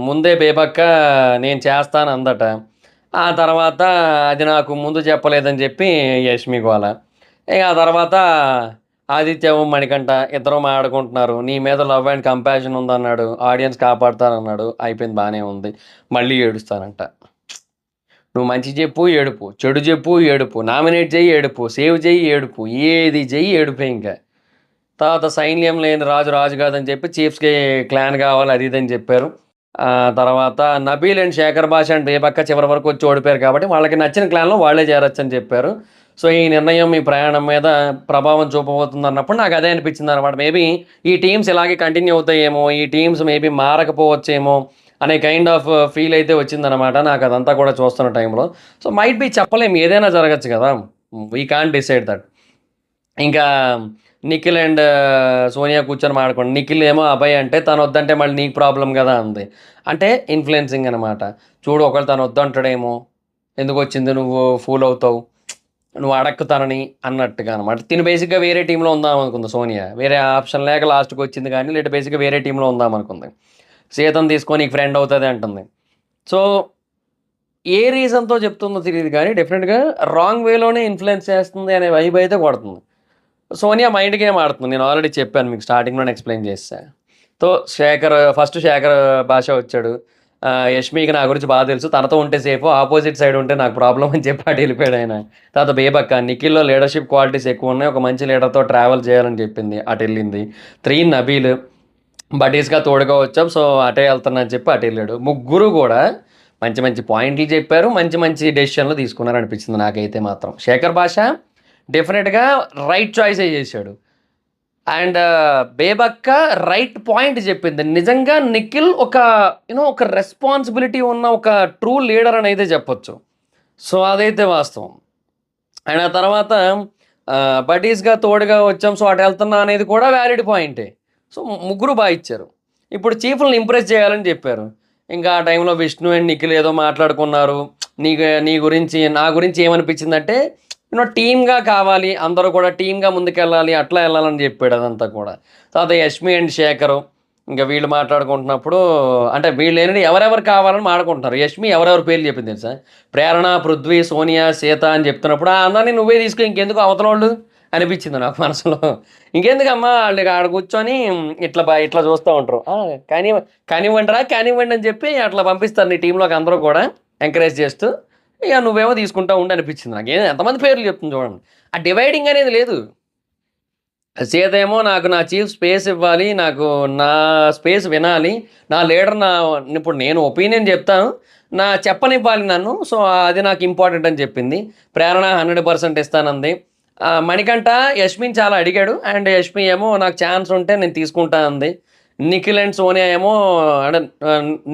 ముందే బేబక్క నేను చేస్తాను అందట. ఆ తర్వాత అది నాకు ముందు చెప్పలేదని చెప్పి యష్మి గోల. ఇక ఆ తర్వాత ఆదిత్య, మణికంఠ ఇద్దరు మాట్లాడుకుంటున్నారు. నీ మీద లవ్ అండ్ కంపాషన్ ఉందన్నాడు. ఆడియన్స్ కాపాడతానన్నాడు. అయిపోయింది బానే ఉంది. మళ్ళీ ఏడుస్తానంట. నువ్వు మంచి చెప్పు ఏడుపు. చెడు చెప్పు ఏడుపు. నామినేట్ చెయ్యి ఏడుపు. సేవ్ చెయ్యి ఏడుపు. ఏది చెయ్యి ఏడుపే ఇంక. తర్వాత సైన్యం లేని రాజు రాజు కాదని చెప్పి చీఫ్స్‌కి క్లాన్ కావాలి అది ఇది అని చెప్పారు. తర్వాత నబీల్ అండ్ శేఖర్ భాష అండ్ బేబక్క చివరి వరకు వచ్చి ఓడిపోయారు కాబట్టి వాళ్ళకి నచ్చిన క్లాన్‌లో వాళ్ళే చేరొచ్చని చెప్పారు. సో, ఈ నిర్ణయం మీ ప్రయాణం మీద ప్రభావం చూపబోతుందన్నప్పుడు నాకు అదే అనిపించిందనమాట. మేబీ ఈ టీమ్స్ ఇలాగే కంటిన్యూ అవుతాయేమో, ఈ టీమ్స్ మేబీ మారకపోవచ్చేమో అనే కైండ్ ఆఫ్ ఫీల్ అయితే వచ్చిందనమాట. నాకు అదంతా కూడా చూస్తున్న టైంలో. సో, మైట్ బీ చెప్పలేం ఏదైనా జరగచ్చు కదా! We can't decide that. ఇంకా నిఖిల్ అండ్ సోనియా కూర్చొని మాట్లాడుకోండి. నిఖిల్ ఏమో అభయ్ అంటే తను వద్దంటే మళ్ళీ నీకు ప్రాబ్లమ్ కదా అంది. అంటే ఇన్‌ఫ్లుయెన్సింగ్ అనమాట. చూడు ఒకవేళ తను వద్దంటాడేమో, ఎందుకొచ్చింది నువ్వు ఫూల్ అవుతావు. నువ్వు అడక్కు తనని అన్నట్టుగా అనమాట. తిను బేసిక్‌గా వేరే టీమ్‌లో ఉందామనుకుంది సోనియా. వేరే ఆప్షన్ లేక లాస్ట్‌కొచ్చింది కానీ లేదంటే బేసిక్‌గా వేరే టీమ్‌లో ఉందామనుకుంది. సీతని తీసుకొని నీకు ఫ్రెండ్ అవుతది అంటుంది. సో, ఏ రీజన్‌తో చెప్తుందో తెలీదు గానీ డెఫినిట్‌గా రాంగ్ వేలోనే ఇన్‌ఫ్లుయెన్స్ చేస్తుంది అనే వైబ్ అయితే కొడుతుంది. సోనియా మైండ్ గేమ్ ఆడుతుంది. నేను ఆల్రెడీ చెప్పాను మీకు స్టార్టింగ్‌లోనే ఎక్స్‌ప్లెయిన్ చేసేసా. ఫస్ట్ శేఖర్ భాష వచ్చాడు. యష్మికి నా గురించి బాగా తెలుసు, తనతో ఉంటే సేఫ్, ఆపోజిట్ సైడ్ ఉంటే నాకు ప్రాబ్లం అని చెప్పి అటు వెళ్ళిపోయాడు ఆయన. తర్వాత బేబక్క నిఖిల్‌లో లీడర్‌షిప్ క్వాలిటీస్ ఎక్కువ ఉన్నాయి, ఒక మంచి లీడర్‌తో ట్రావెల్ చేయాలని చెప్పింది, అటు వెళ్ళింది. 3 నబీల్ బడీస్‌గా తోడుగా వచ్చాం, సో అటే వెళ్తున్నా అని చెప్పి అటు వెళ్ళాడు. ముగ్గురు కూడా మంచి మంచి పాయింట్లు చెప్పారు, మంచి మంచి డెసిషన్లు తీసుకున్నారు అనిపించింది నాకైతే మాత్రం. శేఖర్ భాష డెఫినెట్గా రైట్ చాయిసే చేశాడు. అండ్ బేబక్క రైట్ పాయింట్ చెప్పింది. నిజంగా నిఖిల్ ఒక ఒక రెస్పాన్సిబిలిటీ ఉన్న ఒక ట్రూ లీడర్ అని అయితే చెప్పొచ్చు. సో అదైతే వాస్తవం. అండ్ ఆ తర్వాత బడీస్గా తోడుగా వచ్చాం, సో అటు వెళ్తున్నా అనేది కూడా వ్యాలిడ్ పాయింటే. సో ముగ్గురు బాగా ఇచ్చారు. ఇప్పుడు చీఫ్లను ఇంప్రెస్ చేయాలని చెప్పారు. ఇంకా ఆ టైంలో విష్ణు అండ్ నిఖిల్ ఏదో మాట్లాడుకున్నారు. నీ గురించి నా గురించి ఏమనిపించిందంటే టీమ్గా కావాలి, అందరూ కూడా టీమ్గా ముందుకెళ్ళాలి, అట్లా వెళ్ళాలని చెప్పాడు అదంతా కూడా. తర్వాత యష్మి అండ్ శేఖరు ఇంకా వీళ్ళు మాట్లాడుకుంటున్నప్పుడు అంటే వీళ్ళు ఏంటంటే ఎవరెవరు కావాలని మాట్లాడుకుంటున్నారు. యష్మి ఎవరెవరి పేర్లు చెప్పింది తెలుసా? ప్రేరణ, పృథ్వీ, సోనియా, సీత అని చెప్తున్నప్పుడు అందరినీ నువ్వే తీసుకో, ఇంకెందుకు అవతల వాళ్ళు అనిపించింది నాకు మనసులో. ఇంకెందుకమ్మా వాళ్ళు ఆడ కూర్చొని ఇట్లా చూస్తూ ఉంటారు. కానివ్వండి అని చెప్పి అట్లా పంపిస్తారు నీ టీంలోకి అందరూ కూడా ఎంకరేజ్ చేస్తూ. ఇక నువ్వేమో తీసుకుంటా ఉండి అనిపించింది నాకు. ఎంతమంది పేర్లు చెప్తుంది చూడండి. ఆ డివైడింగ్ అనేది లేదు. సీత ఏమో నాకు నా చీఫ్ స్పేస్ ఇవ్వాలి, నాకు నా స్పేస్ వినాలి, నా లీడర్ ఇప్పుడు నేను ఒపీనియన్ చెప్తాను, చెప్పనివ్వాలి నన్ను, సో అది నాకు ఇంపార్టెంట్ అని చెప్పింది. ప్రేరణ 100% ఇస్తానంది. మణికంఠ యష్మిని చాలా అడిగాడు, అండ్ యష్మి ఏమో నాకు ఛాన్స్ ఉంటే నేను తీసుకుంటా అంది. నిఖిల్ అండ్ సోనియా ఏమో అంటే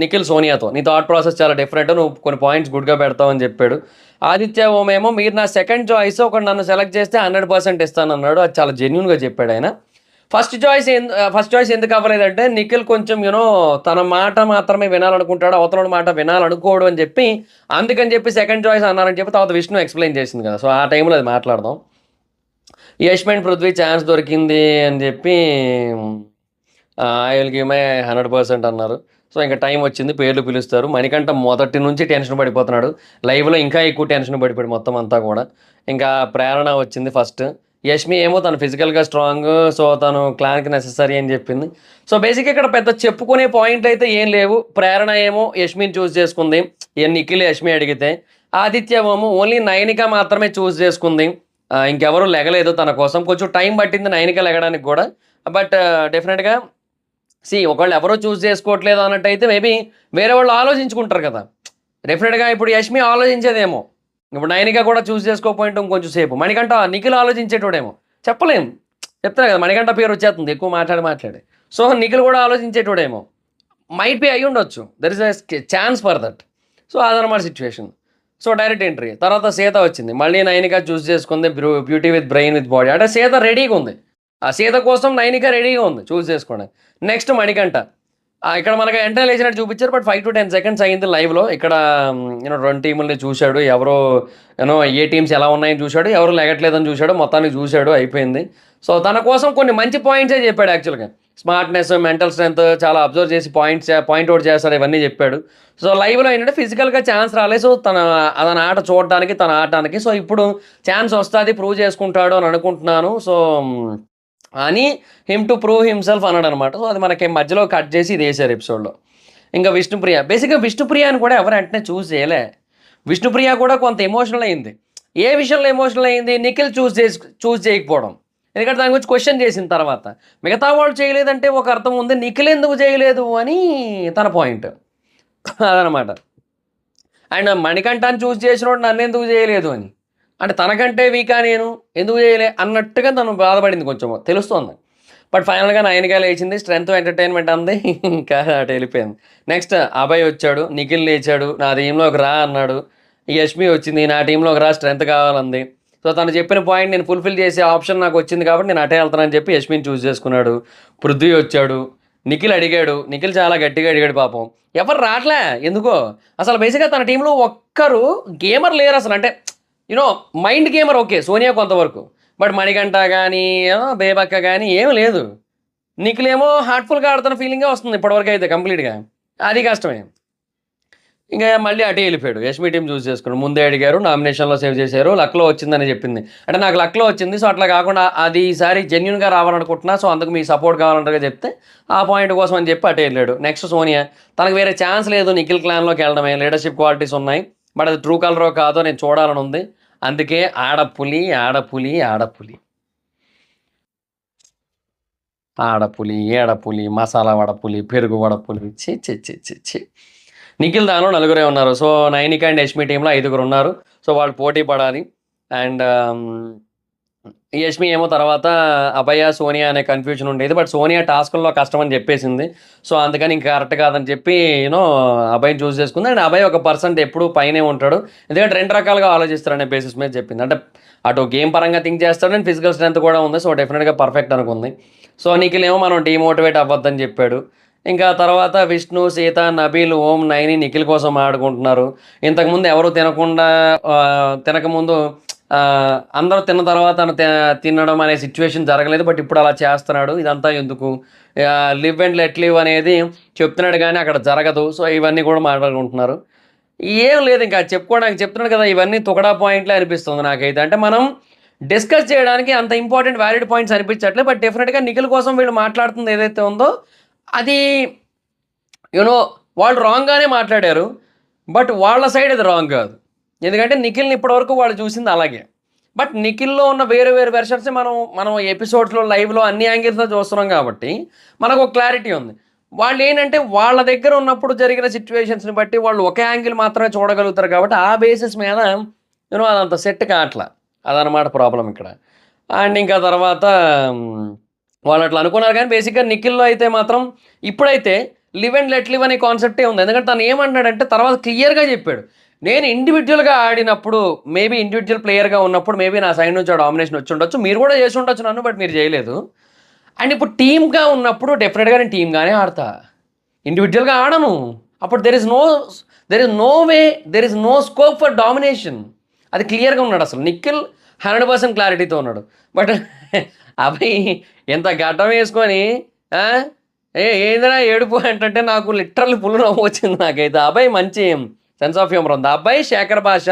నిఖిల్ సోనియాతో నీ థాట్ ప్రాసెస్ చాలా డిఫరెంట్, నువ్వు కొన్ని పాయింట్స్ గుడ్గా పెడతావు అని చెప్పాడు. ఆదిత్య ఓమేమో మీరు నా సెకండ్ చాయిస్, ఒకటి నన్ను సెలెక్ట్ చేస్తే 100% ఇస్తానన్నాడు. అది చాలా జెన్యున్గా చెప్పాడు ఆయన. ఫస్ట్ చాయిస్ ఎందుకు అవ్వలేదంటే నిఖిల్ కొంచెం తన మాట మాత్రమే వినాలనుకుంటాడు, అవతల మాట వినాలనుకోడు అని చెప్పి, అందుకని చెప్పి సెకండ్ చాయిస్ అన్నారని చెప్పి తర్వాత విష్ణు ఎక్స్ప్లెయిన్ చేసింది కదా. సో ఆ టైంలో అది మాట్లాడదాం. యష్మిన్ పృథ్వీ ఛాన్స్ దొరికింది అని చెప్పి ఐ విల్ గివ్ మై 100% అన్నారు. సో ఇంకా టైం వచ్చింది, పేర్లు పిలుస్తారు. మణికంఠ మొదటి నుంచి టెన్షన్ పడిపోతున్నాడు, లైవ్లో ఇంకా ఎక్కువ టెన్షన్ పడిపోయాడు మొత్తం అంతా కూడా. ఇంకా ప్రేరణ వచ్చింది ఫస్ట్. యష్మి ఏమో తను ఫిజికల్గా స్ట్రాంగ్, సో తను క్లాన్కి నెససరీ అని చెప్పింది. సో బేసిక్గా ఇక్కడ పెద్ద చెప్పుకునే పాయింట్ అయితే ఏం లేవు. ప్రేరణ ఏమో యష్మిని చూస్ చేసుకుంది, నిఖిల్ యష్మి అడిగితే. ఆదిత్య ఏమో ఓన్లీ నైనిక మాత్రమే చూస్ చేసుకుంది, ఇంకెవరూ లెగలేదు తన కోసం. కొంచెం టైం పట్టింది నైనిక లెగడానికి కూడా. బట్ డెఫినెట్గా ఒకళ్ళు ఎవరో చూస్ చేసుకోవట్లేదు అన్నట్టయితే మేబీ వేరే వాళ్ళు ఆలోచించుకుంటారు కదా. డెఫినెట్గా ఇప్పుడు యష్మి ఆలోచించేదేమో, ఇప్పుడు నైనిక కూడా చూస్ చేసుకోకపోయింటాం కొంచెం సేపు. మణికంఠ నిఖిల్ ఆలోచించేటోడేమో, చెప్పలేం. చెప్తాను కదా, మణికంఠ పేరు వచ్చేస్తుంది ఎక్కువ మాట్లాడి. సో నిఖిల్ కూడా ఆలోచించేటోడేమో, మైట్ బి అయ్యి ఉండొచ్చు. There is a chance for that. So అదనమాట సిచ్యువేషన్. So direct entry. తర్వాత సీత వచ్చింది, మళ్ళీ నైనిక చూస్ చేసుకుంది, beauty with brain with body. అంటే సీత రెడీగా ఉంది, ఆ సీత కోసం నైనిక రెడీగా ఉంది చూస్ చేసుకోండి. నెక్స్ట్ మణికంఠ. ఇక్కడ మనకి ఎంటర్ లేచినట్టు చూపించారు, బట్ 5 to 10 seconds అయింది లైవ్లో. ఇక్కడ 2 టీముల్ని చూశాడు, ఎవరో ఏ టీమ్స్ ఎలా ఉన్నాయని చూశాడు, ఎవరు లెగట్లేదని చూశాడు, మొత్తానికి చూశాడు, అయిపోయింది. సో తన కోసం కొన్ని మంచి పాయింట్సే చెప్పాడు యాక్చువల్గా. స్మార్ట్నెస్, మెంటల్ స్ట్రెంత్ చాలా అబ్జర్వ్ చేసి పాయింట్అవుట్ చేస్తాడు, ఇవన్నీ చెప్పాడు. సో లైవ్లో ఏంటంటే ఫిజికల్గా ఛాన్స్ రాలేదు, సో తన ఆట చూడడానికి, తన ఆడటానికి. సో ఇప్పుడు ఛాన్స్ వస్తుంది, ప్రూవ్ చేసుకుంటాడు అని అనుకుంటున్నాను. సో అని హిమ్ టు ప్రూవ్ హిమ్సెల్ఫ్ అన్నాడు అనమాట. సో అది మనకి మధ్యలో కట్ చేసి ఇది వేసారు ఎపిసోడ్లో. ఇంకా విష్ణుప్రియ, బేసిక్గా విష్ణుప్రియని కూడా ఎవరు వెంటనే చూస్ చేయలే. విష్ణుప్రియ కూడా కొంత ఎమోషనల్ అయింది. ఏ విషయంలో ఎమోషనల్ అయింది? నిఖిల్ చూస్ చేయకపోవడం. ఎందుకంటే దాని గురించి క్వశ్చన్ చేసిన తర్వాత మిగతా వాళ్ళు చేయలేదంటే ఒక అర్థం ఉంది, నిఖిల్ ఎందుకు చేయలేదు అని తన పాయింట్ అదనమాట. అండ్ మణికంఠాన్ని చూస్ చేసినోడు నన్ను ఎందుకు చేయలేదు అని, అంటే తనకంటే వీకా నేను ఎందుకు చేయలే అన్నట్టుగా తను బాధపడింది, కొంచెం తెలుస్తుంది. బట్ ఫైనల్గా నైనిక లేచింది, స్ట్రెంత్ ఎంటర్టైన్మెంట్ అంది, ఇంకా అటు వెళ్ళిపోయింది. నెక్స్ట్ అభయ్ వచ్చాడు, నిఖిల్ లేచాడు, నా టీంలోకి రా అన్నాడు. యష్మి వచ్చింది, నా టీంలోకి రా, స్ట్రెంత్ కావాలంది. సో తను చెప్పిన పాయింట్ నేను ఫుల్ఫిల్ చేసే ఆప్షన్ నాకు వచ్చింది కాబట్టి నేను అటే వెళ్తానని చెప్పి యష్మిని చూస్ చేసుకున్నాడు. పృథ్వీ వచ్చాడు, నిఖిల్ అడిగాడు, నిఖిల్ చాలా గట్టిగా అడిగాడు పాపం. ఎవరు రావట్లే ఎందుకో అసలు. బేసిక్గా తన టీంలో ఒక్కరు గేమర్ లేరు అసలు. అంటే మైండ్ గేమర్ ఓకే, సోనియా కొంతవరకు, బట్ మణికంఠ కానీ బేబక్క కానీ ఏమీ లేదు. నిఖిల్ ఏమో హార్ట్ఫుల్గా ఆడుతున్న ఫీలింగే వస్తుంది ఇప్పటివరకు అయితే కంప్లీట్గా, అది కష్టమే. ఇంకా మళ్ళీ అటే వెళ్ళిపోయాడు. యష్మి టీం చూస్ చేసుకున్నాడు. ముందే అడిగారు, నామినేషన్లో సేవ్ చేశారు, లక్లో వచ్చిందని చెప్పింది. అంటే నాకు లక్లో వచ్చింది, సో అట్లా కాకుండా అది ఈసారి జెన్యున్గా రావాలనుకుంటున్నా, సో అందుకు మీ సపోర్ట్ కావాలంటారుగా చెప్తే ఆ పాయింట్ కోసం అని చెప్పి అటే వెళ్ళాడు. నెక్స్ట్ సోనియా, తనకు వేరే ఛాన్స్ లేదు నిఖిల్ క్లాన్లోకి వెళ్ళడమే, లీడర్షిప్ క్వాలిటీస్ ఉన్నాయి, బట్ అది ట్రూ కలరో కాదో నేను చూడాలని ఉంది, అందుకే ఆడపులి ఆడపులి ఆడపులి ఆడపులి ఏడపులి మసాలా వడపులి పెరుగు వడపులి చి చి చి చి చి. నిఖిల్ దానిలో నలుగురే ఉన్నారు. సో నైనిక అండ్ యష్మి టీంలో 5 ఉన్నారు. సో వాళ్ళు పోటీ పడాలి. అండ్ యష్మి ఏమో తర్వాత అభయ సోనియా అనే కన్ఫ్యూజన్ ఉండేది, బట్ సోనియా టాస్క్లో కష్టం అని చెప్పేసింది. సో అందుకని ఇంకా కరెక్ట్ కాదని చెప్పి అభయని చూస్ చేసుకుంది. అండ్ అభయ్ ఒక పర్సెంట్ ఎప్పుడు పైనే ఉంటాడు, ఎందుకంటే 2 రకాలుగా ఆలోచిస్తారనే బేసిస్ మీద చెప్పింది. అంటే అటు గేమ్ పరంగా థింక్ చేస్తాడు అండ్ ఫిజికల్ స్ట్రెంత్ కూడా ఉంది, సో డెఫినెట్గా పర్ఫెక్ట్ అనుకుంది. సో నిఖిల్ ఏమో మనం డిమోటివేట్ అవ్వద్దని చెప్పాడు. ఇంకా తర్వాత విష్ణు, సీత, నబీల్, ఓం, నైని నిఖిల్ కోసం ఆడుకుంటున్నారు. ఇంతకుముందు ఎవరు తినకముందు అందరూ తిన్న తర్వాత తినడం అనే సిచ్యువేషన్ జరగలేదు, బట్ ఇప్పుడు అలా చేస్తున్నాడు. ఇదంతా ఎందుకు, లివ్ అండ్ లెట్ లివ్ అనేది చెప్తున్నాడు కానీ అక్కడ జరగదు. సో ఇవన్నీ కూడా మాట్లాడుకుంటున్నారు. ఏం లేదు, ఇంకా చెప్పుకోవడానికి చెప్తున్నాడు కదా, ఇవన్నీ తుకడా పాయింట్లే అనిపిస్తుంది నాకైతే. అంటే మనం డిస్కస్ చేయడానికి అంత ఇంపార్టెంట్ వ్యాలిడ్ పాయింట్స్ అనిపించట్లేదు, బట్ డెఫినెట్గా నిఖిల్ కోసం వీళ్ళు మాట్లాడుతుంది ఏదైతే ఉందో అది వాళ్ళు రాంగ్గానే మాట్లాడారు, బట్ వాళ్ళ సైడ్ అది రాంగ్ కాదు. ఎందుకంటే నిఖిల్ని ఇప్పటివరకు వాళ్ళు చూసింది అలాగే, బట్ నిఖిల్లో ఉన్న వేరే వేరే వెర్షన్స్ మనం ఎపిసోడ్స్లో లైవ్లో అన్ని యాంగిల్స్లో చూస్తున్నాం కాబట్టి మనకు ఒక క్లారిటీ ఉంది. వాళ్ళు ఏంటంటే వాళ్ళ దగ్గర ఉన్నప్పుడు జరిగిన సిచ్యువేషన్స్ని బట్టి వాళ్ళు ఒక యాంగిల్ మాత్రమే చూడగలుగుతారు కాబట్టి ఆ బేసిస్ మీద అదంత సెట్ కావట్లా, అదనమాట ప్రాబ్లం ఇక్కడ. అండ్ ఇంకా తర్వాత వాళ్ళు అట్లా అనుకున్నారు కానీ బేసిక్గా నిఖిల్లో అయితే మాత్రం ఇప్పుడైతే లివ్ అండ్ లెట్ లివ్ అనే కాన్సెప్టే ఉంది. ఎందుకంటే తను ఏమంటాడంటే తర్వాత క్లియర్గా చెప్పాడు, నేను ఇండివిజువల్గా ఆడినప్పుడు మేబీ ఇండివిజువల్ ప్లేయర్గా ఉన్నప్పుడు మేబీ నా సైడ్ నుంచి డామినేషన్ వచ్చి ఉండొచ్చు, మీరు కూడా చేసి ఉండొచ్చు నన్ను, బట్ మీరు చేయలేదు. అండ్ ఇప్పుడు టీమ్గా ఉన్నప్పుడు డెఫినెట్గా నేను టీమ్గానే ఆడతా, ఇండివిజువల్గా ఆడను. అప్పుడు there is no way, there is no scope for domination. అది క్లియర్గా ఉన్నాడు అసలు. నిఖిల్ 100% క్లారిటీతో ఉన్నాడు. బట్ అబ్బాయి ఎంత గడ్డం వేసుకొని ఏదైనా ఏడుపు అంటే నాకు లిటరల్ ఫుల్ నవ్వు వచ్చింది నాకైతే. అబ్బాయి మంచి సెన్స్ ఆఫ్ హ్యూమర్ ఉంది. అబ్బాయి శేఖర్ భాష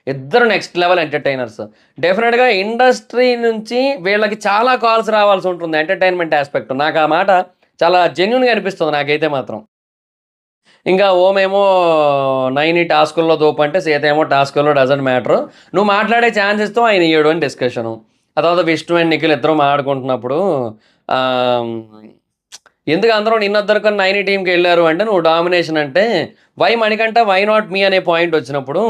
ఇద్దరు నెక్స్ట్ లెవెల్ ఎంటర్టైనర్స్. డెఫినెట్గా ఇండస్ట్రీ నుంచి వీళ్ళకి చాలా కాల్స్ రావాల్సి ఉంటుంది ఎంటర్టైన్మెంట్ ఆస్పెక్ట్. నాకు ఆ మాట చాలా జెన్యున్గా అనిపిస్తుంది నాకైతే మాత్రం. ఇంకా ఓమేమో 9 టాస్కుల్లో దోపు అంటే సీత ఏమో టాస్కుల్లో డజంట్ మ్యాటర్, నువ్వు మాట్లాడే ఛాన్స్ ఇస్తావు ఆయన ఇయ్యడు అని డిస్కషను. ఆ తర్వాత విష్ణు అండ్ నిఖిల్ ఇద్దరు మాట్లాడుకుంటున్నప్పుడు ఎందుకు అందరూ నిన్నొద్దరుకొని 9 టీంకి వెళ్ళారు అంటే నువ్వు డామినేషన్ అంటే why Manikanta why not me అనే పాయింట్ వచ్చినప్పుడు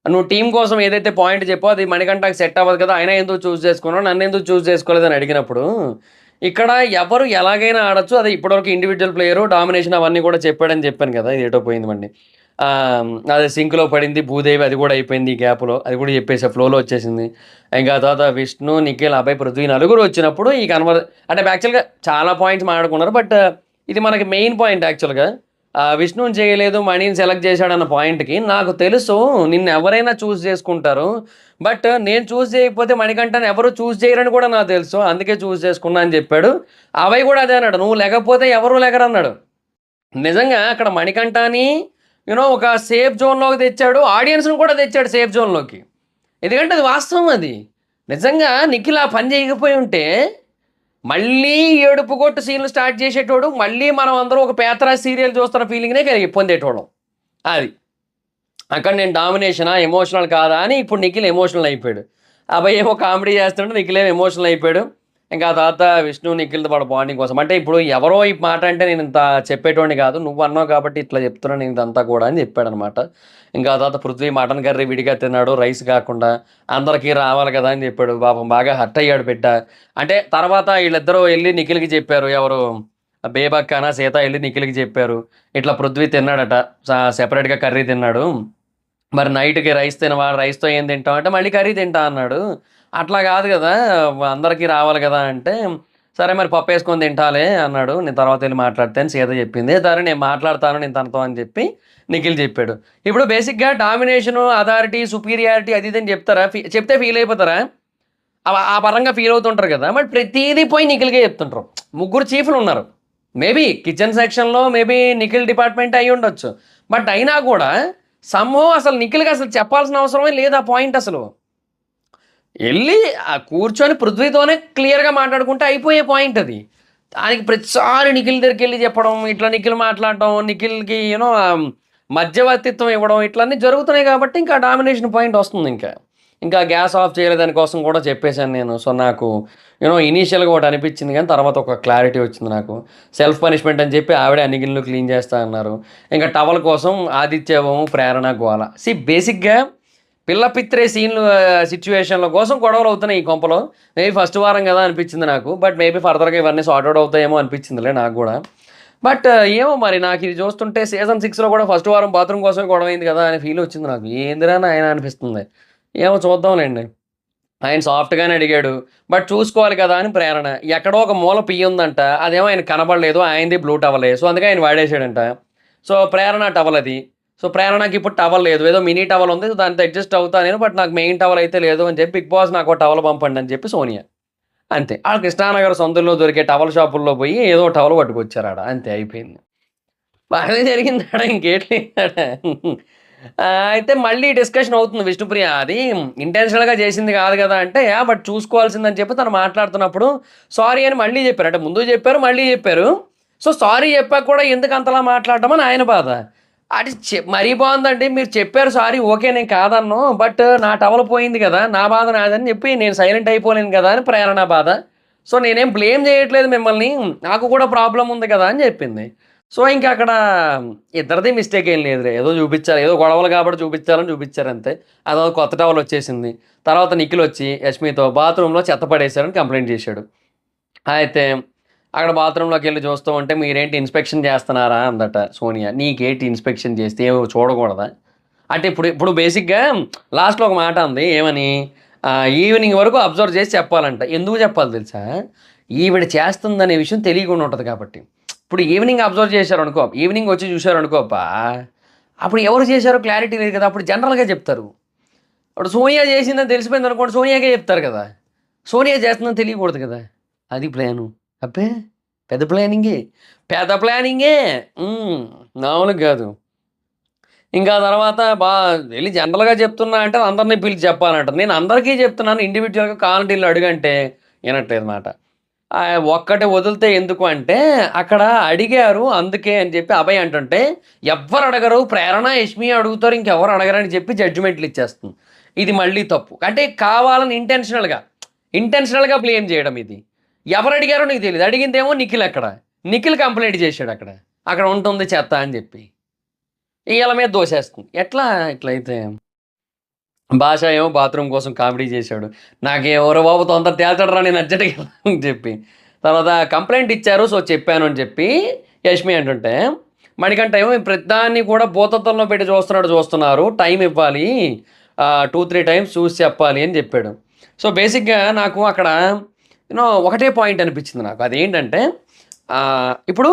నువ్వు టీం కోసం ఏదైతే పాయింట్ చెప్పో అది మణికంఠకి సెట్ అవ్వదు కదా, అయినా ఎందుకు చూస్ చేసుకున్నావు, నన్ను ఎందుకు చూస్ చేసుకోలేదని అడిగినప్పుడు ఇక్కడ ఎవరు ఎలాగైనా ఆడొచ్చు, అది ఇప్పటివరకు ఇండివిజువల్ ప్లేయరు డామినేషన్ అవన్నీ కూడా చెప్పాడని చెప్పాను కదా, ఇది ఏటో పోయింది. అది సింక్లో పడింది భూదేవి, అది కూడా అయిపోయింది ఈ గ్యాప్లో, అది కూడా చెప్పేసి ఫ్లోలో వచ్చేసింది. ఇంకా తర్వాత విష్ణు, నిఖిల్, అభయ్, పృథ్వీ 4 వచ్చినప్పుడు ఈ అంటే యాక్చువల్గా చాలా పాయింట్స్ మాట్లాడుకున్నారు, బట్ ఇది మనకి మెయిన్ పాయింట్ యాక్చువల్గా. విష్ణుని చేయలేదు మణిని సెలెక్ట్ చేశాడన్న పాయింట్కి నాకు తెలుసు నిన్ను ఎవరైనా చూస్ చేసుకుంటారు, బట్ నేను చూస్ చేయకపోతే మణికంఠని ఎవరు చూస్ చేయరని కూడా నాకు తెలుసు, అందుకే చూస్ చేసుకున్నా అని చెప్పాడు. అభయ్ కూడా అదే అన్నాడు, నువ్వు లేకపోతే ఎవరు లేకరన్నాడు. నిజంగా అక్కడ మణికంఠని ఒక సేఫ్ జోన్లోకి తెచ్చాడు, ఆడియన్స్ని కూడా తెచ్చాడు సేఫ్ జోన్లోకి, ఎందుకంటే అది వాస్తవం. అది నిజంగా నిఖిల్ ఆ పని చేయకపోయి ఉంటే మళ్ళీ ఏడుపు కొట్టు సీన్లు స్టార్ట్ చేసేటోడు, మళ్ళీ మనం అందరూ ఒక పేతరాజ్ సీరియల్ చూస్తున్న ఫీలింగ్నే పొందేటోళ్ళం. అది అక్కడ నేను డామినేషనా ఎమోషనల్ కాదా అని ఇప్పుడు నిఖిల్ ఎమోషనల్ అయిపోయాడు. అబ్బాయి ఏమో కామెడీ చేస్తుంటే నిఖిల్ ఏమో ఎమోషనల్ అయిపోయాడు. ఇంకా ఆ తర్వాత విష్ణు నిఖిల్తో పాటు బాండింగ్ కోసం అంటే ఇప్పుడు ఎవరో ఈ మాట అంటే నేను ఇంత చెప్పేటోడిని కాదు, నువ్వు అన్నావు కాబట్టి ఇట్లా చెప్తున్నా నేను ఇదంతా కూడా అని చెప్పాడు అనమాట. ఇంకా ఆ తర్వాత పృథ్వీ మటన్ కర్రీ విడిగా తిన్నాడు రైస్ కాకుండా, అందరికీ రావాలి కదా అని చెప్పాడు. పాపం బాగా హర్ట్ అయ్యాడు బిడ్డ. అంటే తర్వాత వీళ్ళిద్దరూ వెళ్ళి నిఖిల్కి చెప్పారు, ఎవరు బేబక్కనా సీత వెళ్ళి నిఖిల్కి చెప్పారు, ఇట్లా పృథ్వీ తిన్నాడట సెపరేట్గా కర్రీ తిన్నాడు, మరి నైట్కి రైస్ తినవా, రైస్తో ఏం తింటావు అంటే మళ్ళీ కర్రీ తింటా అన్నాడు. అట్లా కాదు కదా అందరికీ రావాలి కదా అంటే సరే మరి పప్పు వేసుకొని తింటాలే అన్నాడు. నేను తర్వాత వెళ్ళి మాట్లాడితే అని సీత చెప్పింది, సరే నేను మాట్లాడతాను నేను తనతో అని చెప్పి నిఖిల్ చెప్పాడు. ఇప్పుడు బేసిక్గా డామినేషను అథారిటీ సుపీరియారిటీ అది ఇది అని చెప్తారా, చెప్తే ఫీల్ అయిపోతారా, ఆ పరంగా ఫీల్ అవుతుంటారు కదా, బట్ ప్రతిదీ పోయి నిఖిల్కే చెప్తుంటారు. 3 చీఫ్లు ఉన్నారు మేబీ కిచెన్ సెక్షన్లో మేబీ నిఖిల్ డిపార్ట్మెంట్ అయి ఉండొచ్చు. బట్ అయినా కూడా సమ్హౌ అసలు నిఖిల్కి అసలు చెప్పాల్సిన అవసరమే లేదు ఆ పాయింట్ అసలు. వెళ్ళి కూర్చొని పృథ్వీతోనే క్లియర్గా మాట్లాడుకుంటే అయిపోయే పాయింట్ అది. దానికి ప్రతిసారి నిఖిల్ దగ్గరికి వెళ్ళి చెప్పడం, ఇట్లా నిఖిల్ మాట్లాడడం, నిఖిల్కి మధ్యవర్తిత్వం ఇవ్వడం, ఇట్లన్నీ జరుగుతున్నాయి కాబట్టి ఇంకా డామినేషన్ పాయింట్ వస్తుంది. ఇంకా గ్యాస్ ఆఫ్ చేయలేదు దానికోసం కూడా చెప్పేశాను నేను. సో నాకు ఇనీషియల్గా ఒకటి అనిపించింది, కానీ తర్వాత ఒక క్లారిటీ వచ్చింది నాకు. సెల్ఫ్ పనిష్మెంట్ అని చెప్పి ఆవిడే అన్ని గిన్నెలు క్లీన్ చేస్తా అన్నారు. ఇంకా టవల్ కోసం ఆదిత్యవము, ప్రేరణ, గోల. బేసిక్గా పిల్ల పిత్రే సీన్లు సిచ్యువేషన్ల కోసం గొడవలు అవుతున్నాయి ఈ కొంపలో. మేబీ ఫస్ట్ వారం కదా అనిపించింది నాకు. బట్ మేబీ ఫర్దర్గా ఇవన్నీ సార్ట్అవుట్ అవుతాయేమో అనిపించిందిలే నాకు కూడా. బట్ ఏమో మరి నాకు ఇది చూస్తుంటే సీజన్ 6లో కూడా ఫస్ట్ వారం బాత్రూమ్ కోసమే గొడవ అయింది కదా అనే ఫీల్ వచ్చింది నాకు. ఏందిరా ఆయన అనిపిస్తుంది. ఏమో చూద్దాంలేండి. ఆయన సాఫ్ట్గానే అడిగాడు, బట్ చూసుకోవాలి కదా అని ప్రేరణ. ఎక్కడో ఒక మూల పియ్యి ఉందంట, అదేమో ఆయన కనబడలేదు, ఆయనది బ్లూ టవలే. సో అందుకే ఆయన వాడేసాడంట. సో ప్రేరణ టవల్ అది. సో ప్రేరణకి ఇప్పుడు టవల్ లేదు, ఏదో మినీ టవల్ ఉంది, దాంతో అడ్జస్ట్ అవుతా నేను, బట్ నాకు మెయిన్ టవల్ అయితే లేదు అని చెప్పి బిగ్ బాస్ నాకు టవల్ పంపండి అని చెప్పి సోనియా. అంతే. ఆ కృష్ణానగర్ సొంతల్లో దొరికే టవల్ షాపుల్లో పోయి ఏదో టవల్ పట్టుకొచ్చారు ఆడ. అంతే అయిపోయింది. బాగానే జరిగింది ఆడ, ఇంకేట్లేదాడ. అయితే మళ్ళీ డిస్కషన్ అవుతుంది విష్ణుప్రియ. అది ఇంటెన్షనల్గా చేసింది కాదు కదా అంటే, బట్ చూసుకోవాల్సిందని చెప్పి తను మాట్లాడుతున్నప్పుడు సారీ అని మళ్ళీ చెప్పారు. అంటే ముందు చెప్పారు, మళ్ళీ చెప్పారు. సో సారీ చెప్పాక కూడా ఎందుకు అంతలా మాట్లాడటం అని ఆయన బాధ. అది మరీ బాగుందండి, మీరు చెప్పారు సారీ, ఓకే నేను కాదన్ను, బట్ నా టవల్ పోయింది కదా, నా బాధ నాదని చెప్పి నేను సైలెంట్ అయిపోలేను కదా అని ప్రేరణ బాధ. సో నేనేం బ్లేమ్ చేయట్లేదు మిమ్మల్ని, నాకు కూడా ప్రాబ్లం ఉంది కదా అని చెప్పింది. సో ఇంకా అక్కడ ఇద్దరిది మిస్టేక్ ఏం లేదు, ఏదో చూపించారు, ఏదో గొడవలు కాబట్టి చూపించాలని చూపించారు అంతే. అదో కొత్త టవల్ వచ్చేసింది. తర్వాత నిఖిల్ వచ్చి యష్మితో బాత్రూంలో చెత్త పడేశారని కంప్లైంట్ చేశాడు. అయితే అక్కడ బాత్రూంలోకి వెళ్ళి చూస్తూ ఉంటే మీరేంటి ఇన్స్పెక్షన్ చేస్తున్నారా అందట సోనియా. నీకేంటి ఇన్స్పెక్షన్ చేస్తే ఏమో చూడకూడదా అంటే ఇప్పుడు బేసిక్గా లాస్ట్లో ఒక మాట ఉంది, ఏమని ఈవినింగ్ వరకు అబ్జర్వ్ చేసి చెప్పాలంట. ఎందుకు చెప్పాలి తెలుసా, ఈవిడ చేస్తుందనే విషయం తెలియకుండా ఉంటుంది కాబట్టి. ఇప్పుడు ఈవినింగ్ అబ్జర్వ్ చేశారు అనుకో, ఈవినింగ్ వచ్చి చూశారు అనుకోపా, అప్పుడు ఎవరు చేశారో క్లారిటీ లేదు కదా, అప్పుడు జనరల్గా చెప్తారు. ఇప్పుడు సోనియా చేసిందని తెలిసిపోయింది అనుకోండి, సోనియాకే చెప్తారు కదా. సోనియా చేస్తుందని తెలియకూడదు కదా, అది ప్లాను. అబ్బే పెద్ద ప్లానింగే, పెద్ద ప్లానింగే, మామూలుగా కాదు. ఇంకా తర్వాత వెళ్ళి జనరల్గా చెప్తున్నా అంటే అందరినీ పిలిచి చెప్పాలంట. నేను అందరికీ చెప్తున్నాను, ఇండివిజువల్గా కాలనీలు అడుగంటే వినట్లేదు మాట. ఒక్కటి వదిలితే ఎందుకు అంటే అక్కడ అడిగారు అందుకే అని చెప్పి అభయ్ అంటుంటే, ఎవ్వరు అడగరు, ప్రేరణ యష్మి అడుగుతారు, ఇంకెవరు అడగరని చెప్పి జడ్జిమెంట్లు ఇచ్చేస్తుంది. ఇది మళ్ళీ తప్పు. అంటే కావాలని ఇంటెన్షనల్గా బ్లేమ్ చేయడం. ఇది ఎవరు అడిగారో నీకు తెలియదు, అడిగిందేమో నిఖిల్. నిఖిల్ కంప్లైంట్ చేశాడు అక్కడ ఉంటుంది చెత్త అని చెప్పి, వీళ్ళ మీద దోసేస్తుంది. ఇట్లయితే భాష ఏమో బాత్రూమ్ కోసం కామెడీ చేశాడు. నాకెవరో బాబు తొందర తేల్చడరా నేను అర్జెంట్గా అని చెప్పి. తర్వాత కంప్లైంట్ ఇచ్చారు, సో చెప్పాను అని చెప్పి యష్మి అంటుంటే, మణికంఠ ఏమో ప్రతిదాన్ని కూడా భూతత్వంలో పెట్టి చూస్తున్నారు, టైం ఇవ్వాలి, 2-3 టైమ్స్ చూసి చెప్పాలి అని చెప్పాడు. సో బేసిక్గా నాకు అక్కడ ఒకటే పాయింట్ అనిపించింది నాకు. అదేంటంటే ఇప్పుడు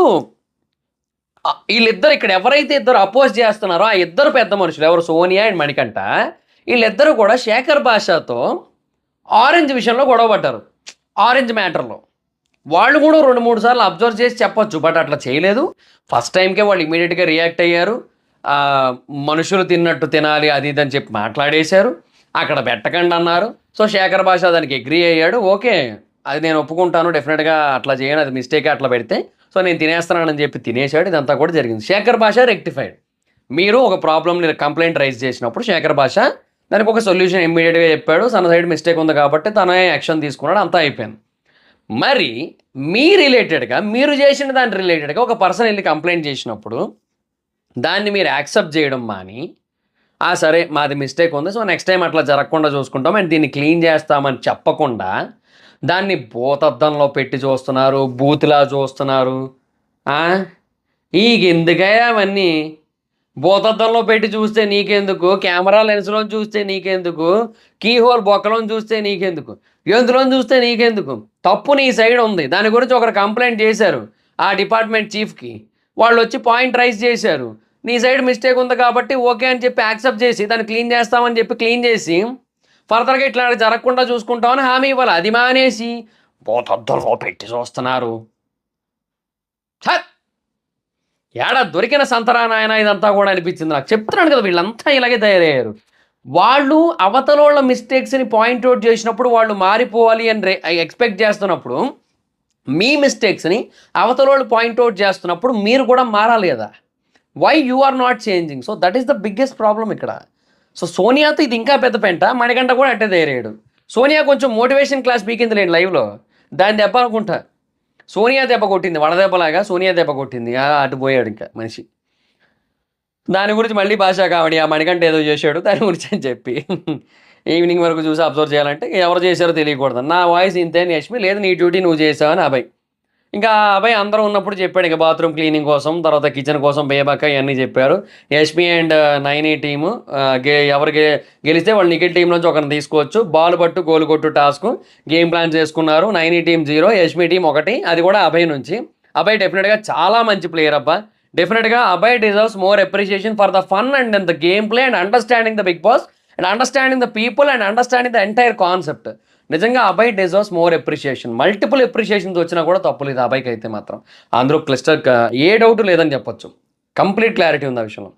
వీళ్ళిద్దరు ఇక్కడ ఎవరైతే ఇద్దరు అపోజ్ చేస్తున్నారో ఆ ఇద్దరు పెద్ద మనుషులు ఎవరు, సోనియా అండ్ మణికంఠ, వీళ్ళిద్దరూ కూడా శేఖర్ భాషతో ఆరెంజ్ విషయంలో గొడవ పడ్డారు. ఆరెంజ్ మ్యాటర్లో వాళ్ళు కూడా 2-3 సార్లు అబ్జర్వ్ చేసి చెప్పొచ్చు, బట్ అట్లా చేయలేదు. ఫస్ట్ టైంకే వాళ్ళు ఇమీడియట్గా రియాక్ట్ అయ్యారు. మనుషులు తిన్నట్టు తినాలి అది ఇది అని చెప్పి మాట్లాడేశారు. అక్కడ పెట్టకండి అన్నారు. సో శేఖర్ భాష దానికి అగ్రీ అయ్యాడు. ఓకే, అది నేను ఒప్పుకుంటాను, డెఫినెట్గా అట్లా చేయను, అది మిస్టేక్ అట్లా పెడితే, సో నేను తినేస్తున్నానని చెప్పి తినేశాడు. ఇదంతా కూడా జరిగింది. శేఖర్ భాష రెక్టిఫైడ్. మీరు ఒక ప్రాబ్లమ్ని కంప్లైంట్ రైజ్ చేసినప్పుడు శేఖర్ భాష దానికి ఒక సొల్యూషన్ ఇమ్మీడియట్గా చెప్పాడు. తన సైడ్ మిస్టేక్ ఉంది కాబట్టి తనే యాక్షన్ తీసుకున్నాడు, అంతా అయిపోయింది. మరి మీరు చేసిన దాని రిలేటెడ్గా ఒక పర్సన్ వెళ్ళి కంప్లైంట్ చేసినప్పుడు దాన్ని మీరు యాక్సెప్ట్ చేయడం మాని, సరే మాది మిస్టేక్ ఉంది, సో నెక్స్ట్ టైం అట్లా జరగకుండా చూసుకుంటాం అండ్ దీన్ని క్లీన్ చేస్తామని చెప్పకుండా దాన్ని భూతద్దంలో పెట్టి చూస్తున్నారు, బూత్లా చూస్తున్నారు. ఎందుకయ్యా అవన్నీ? భూతద్దంలో పెట్టి చూస్తే నీకెందుకు, కెమెరా లెన్స్లో చూస్తే నీకెందుకు, కీ హోల్ బొక్కలో చూస్తే నీకెందుకు, ఎందులో చూస్తే నీకెందుకు? తప్పు నీ సైడ్ ఉంది. దాని గురించి ఒకరు కంప్లైంట్ చేశారు ఆ డిపార్ట్మెంట్ చీఫ్కి, వాళ్ళు వచ్చి పాయింట్ రైజ్ చేశారు. నీ సైడ్ మిస్టేక్ ఉంది కాబట్టి ఓకే అని చెప్పి యాక్సెప్ట్ చేసి దాన్ని క్లీన్ చేస్తామని చెప్పి క్లీన్ చేసి ఫర్దర్గా ఇట్లా జరగకుండా చూసుకుంటామని హామీ ఇవ్వాలి. అది మానేసి భూతద్దంలో పెట్టి చూస్తున్నారు. ఏడా దొరికిన సంతరా నాయన ఇదంతా కూడా అనిపించింది నాకు. చెప్తున్నాను కదా వీళ్ళంతా ఇలాగే తయారయ్యారు. వాళ్ళు అవతలోళ్ళ మిస్టేక్స్‌ని పాయింట్ ఔట్ చేసినప్పుడు వాళ్ళు మారిపోవాలి అని ఎక్స్‌పెక్ట్ చేస్తున్నప్పుడు, మీ మిస్టేక్స్‌ని అవతలోళ్ళు పాయింట్ ఔట్ చేస్తున్నప్పుడు మీరు కూడా మారాలి గదా! Why you are not changing? So, that is the biggest problem ఇక్కడ. సో, సోనియాతో ఇది ఇంకా పెద్ద పెంట. మణికంఠ కూడా అట్టే తయారయ్యాడు. సోనియా కొంచెం మోటివేషన్ క్లాస్ పీకిందిలేండి లైవ్‌లో. దాని దెబ్బ అనుకుంటా. సోనియా దెబ్బ కొట్టింది. వడదెబ్బలాగా సోనియా దెబ్బ కొట్టింది. అటు పోయాడింక మనిషి. దాని గురించి మళ్ళీ భాషా కామెడీ. ఆ మణికంఠ ఏదో చేశాడు దాని గురించి అని చెప్పి. ఈవినింగ్ వరకు చూసి అబ్జర్వ్ చేయాలంటే ఎవరు చేశారో తెలియకూడదు. నా వాయిస్ ఇంతే అని యష్మి, లేదు నీ డ్యూటీ నువ్వు చేసావని అభయ్. ఇంకా ఆ అభయ్ అందరూ ఉన్నప్పుడు చెప్పాడు ఇక బాత్రూమ్ క్లీనింగ్ కోసం, తర్వాత కిచెన్ కోసం బేబాక ఇవన్నీ చెప్పారు. యష్మి అండ్ నైని టీము ఎవరు గెలిస్తే వాళ్ళు నిఖిల్ టీం నుంచి ఒకరిని తీసుకోవచ్చు. బాల్ పట్టు గోల్ కొట్టు టాస్క్ గేమ్ ప్లాన్ చేసుకున్నారు. నైని టీం 0, యష్మి టీం 1, అది కూడా అభయ్ నుంచి. అభయ్ డెఫినెట్గా చాలా మంచి ప్లేయర్ అబ్బా. డెఫినెట్గా Abhay deserves more appreciation for the fun and the game play and understanding the Bigg Boss and understanding the people and understanding the entire concept. నిజంగా Abhay deserves more appreciation. Multiple appreciations వచ్చినా కూడా తప్పులేదు అభయ్కి అయితే మాత్రం. అందరూ క్లిస్టర్ ఏ డౌట్ లేదని చెప్పొచ్చు. కంప్లీట్ క్లారిటీ ఉంది ఆ విషయంలో.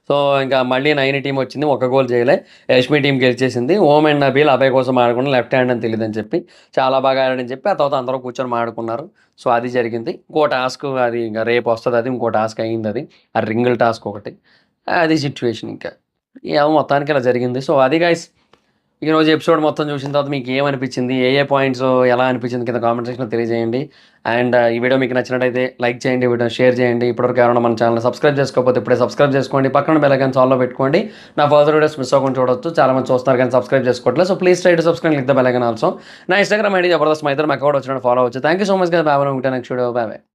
సో ఇంకా మళ్ళీ నైని టీం వచ్చింది, 1 గోల్ చేయలే. యష్మి టీం గెలిచేసింది. ఓమ్ అండ్ నబీల్ అభయ్ కోసం ఆడుకున్న లెఫ్ట్ హ్యాండ్ అని తెలియదని చెప్పి చాలా బాగా ఆడాడని చెప్పి ఆ తర్వాత అందరూ కూర్చొని ఆడుకున్నారు. సో అది జరిగింది. ఇంకో టాస్క్ అది ఇంకా రేపు వస్తుంది. అది ఇంకో టాస్క్ అయింది. అది ఆ రింగిల్ టాస్క్ ఒకటి. అది సిచ్యువేషన్ ఇంకా ఏమో మొత్తానికి ఇలా జరిగింది. సో అది గైస్ ఈరోజు ఎపిసోడ్ మొత్తం చూసిన తర్వాత మీకు ఏమనిపించింది, ఏ పాయింట్స్ ఎలా అనిపించింది కింద కామెంట్ సెక్షన్లో తెలియజేయండి. అండ్ ఈ వీడియో మీకు నచ్చినట్టయితే లైక్ చేయండి, వీడియో షేర్ చేయండి. ఇప్పటివరకు ఎవరైనా మన ఛానల్ సబ్స్క్రైబ్ చేసుకోకపోతే ఇప్పుడే సబ్స్క్రైబ్ చేసుకోండి. పక్కన బెల్ ఐకాన్ ఆల్లో పెట్టుకోండి. నా ఫర్దర్ వీడియోస్ మిస్ అవ్వకుండా చూడొచ్చు. చాలా మంది చూస్తున్నారు కానీ సబ్స్క్రైబ్ చేసుకోవట్లేదు. So please try to subscribe, click the bell icon also. నా ఇన్స్టాగ్రామ్ ఐడి జబర్దస్త్ మైదర్, మా అకౌంట్ వచ్చినట్టు ఫాలో అవచ్చు. థ్యాంక్ యూ సో మచ్ కదా. బాయ్. Next video bye.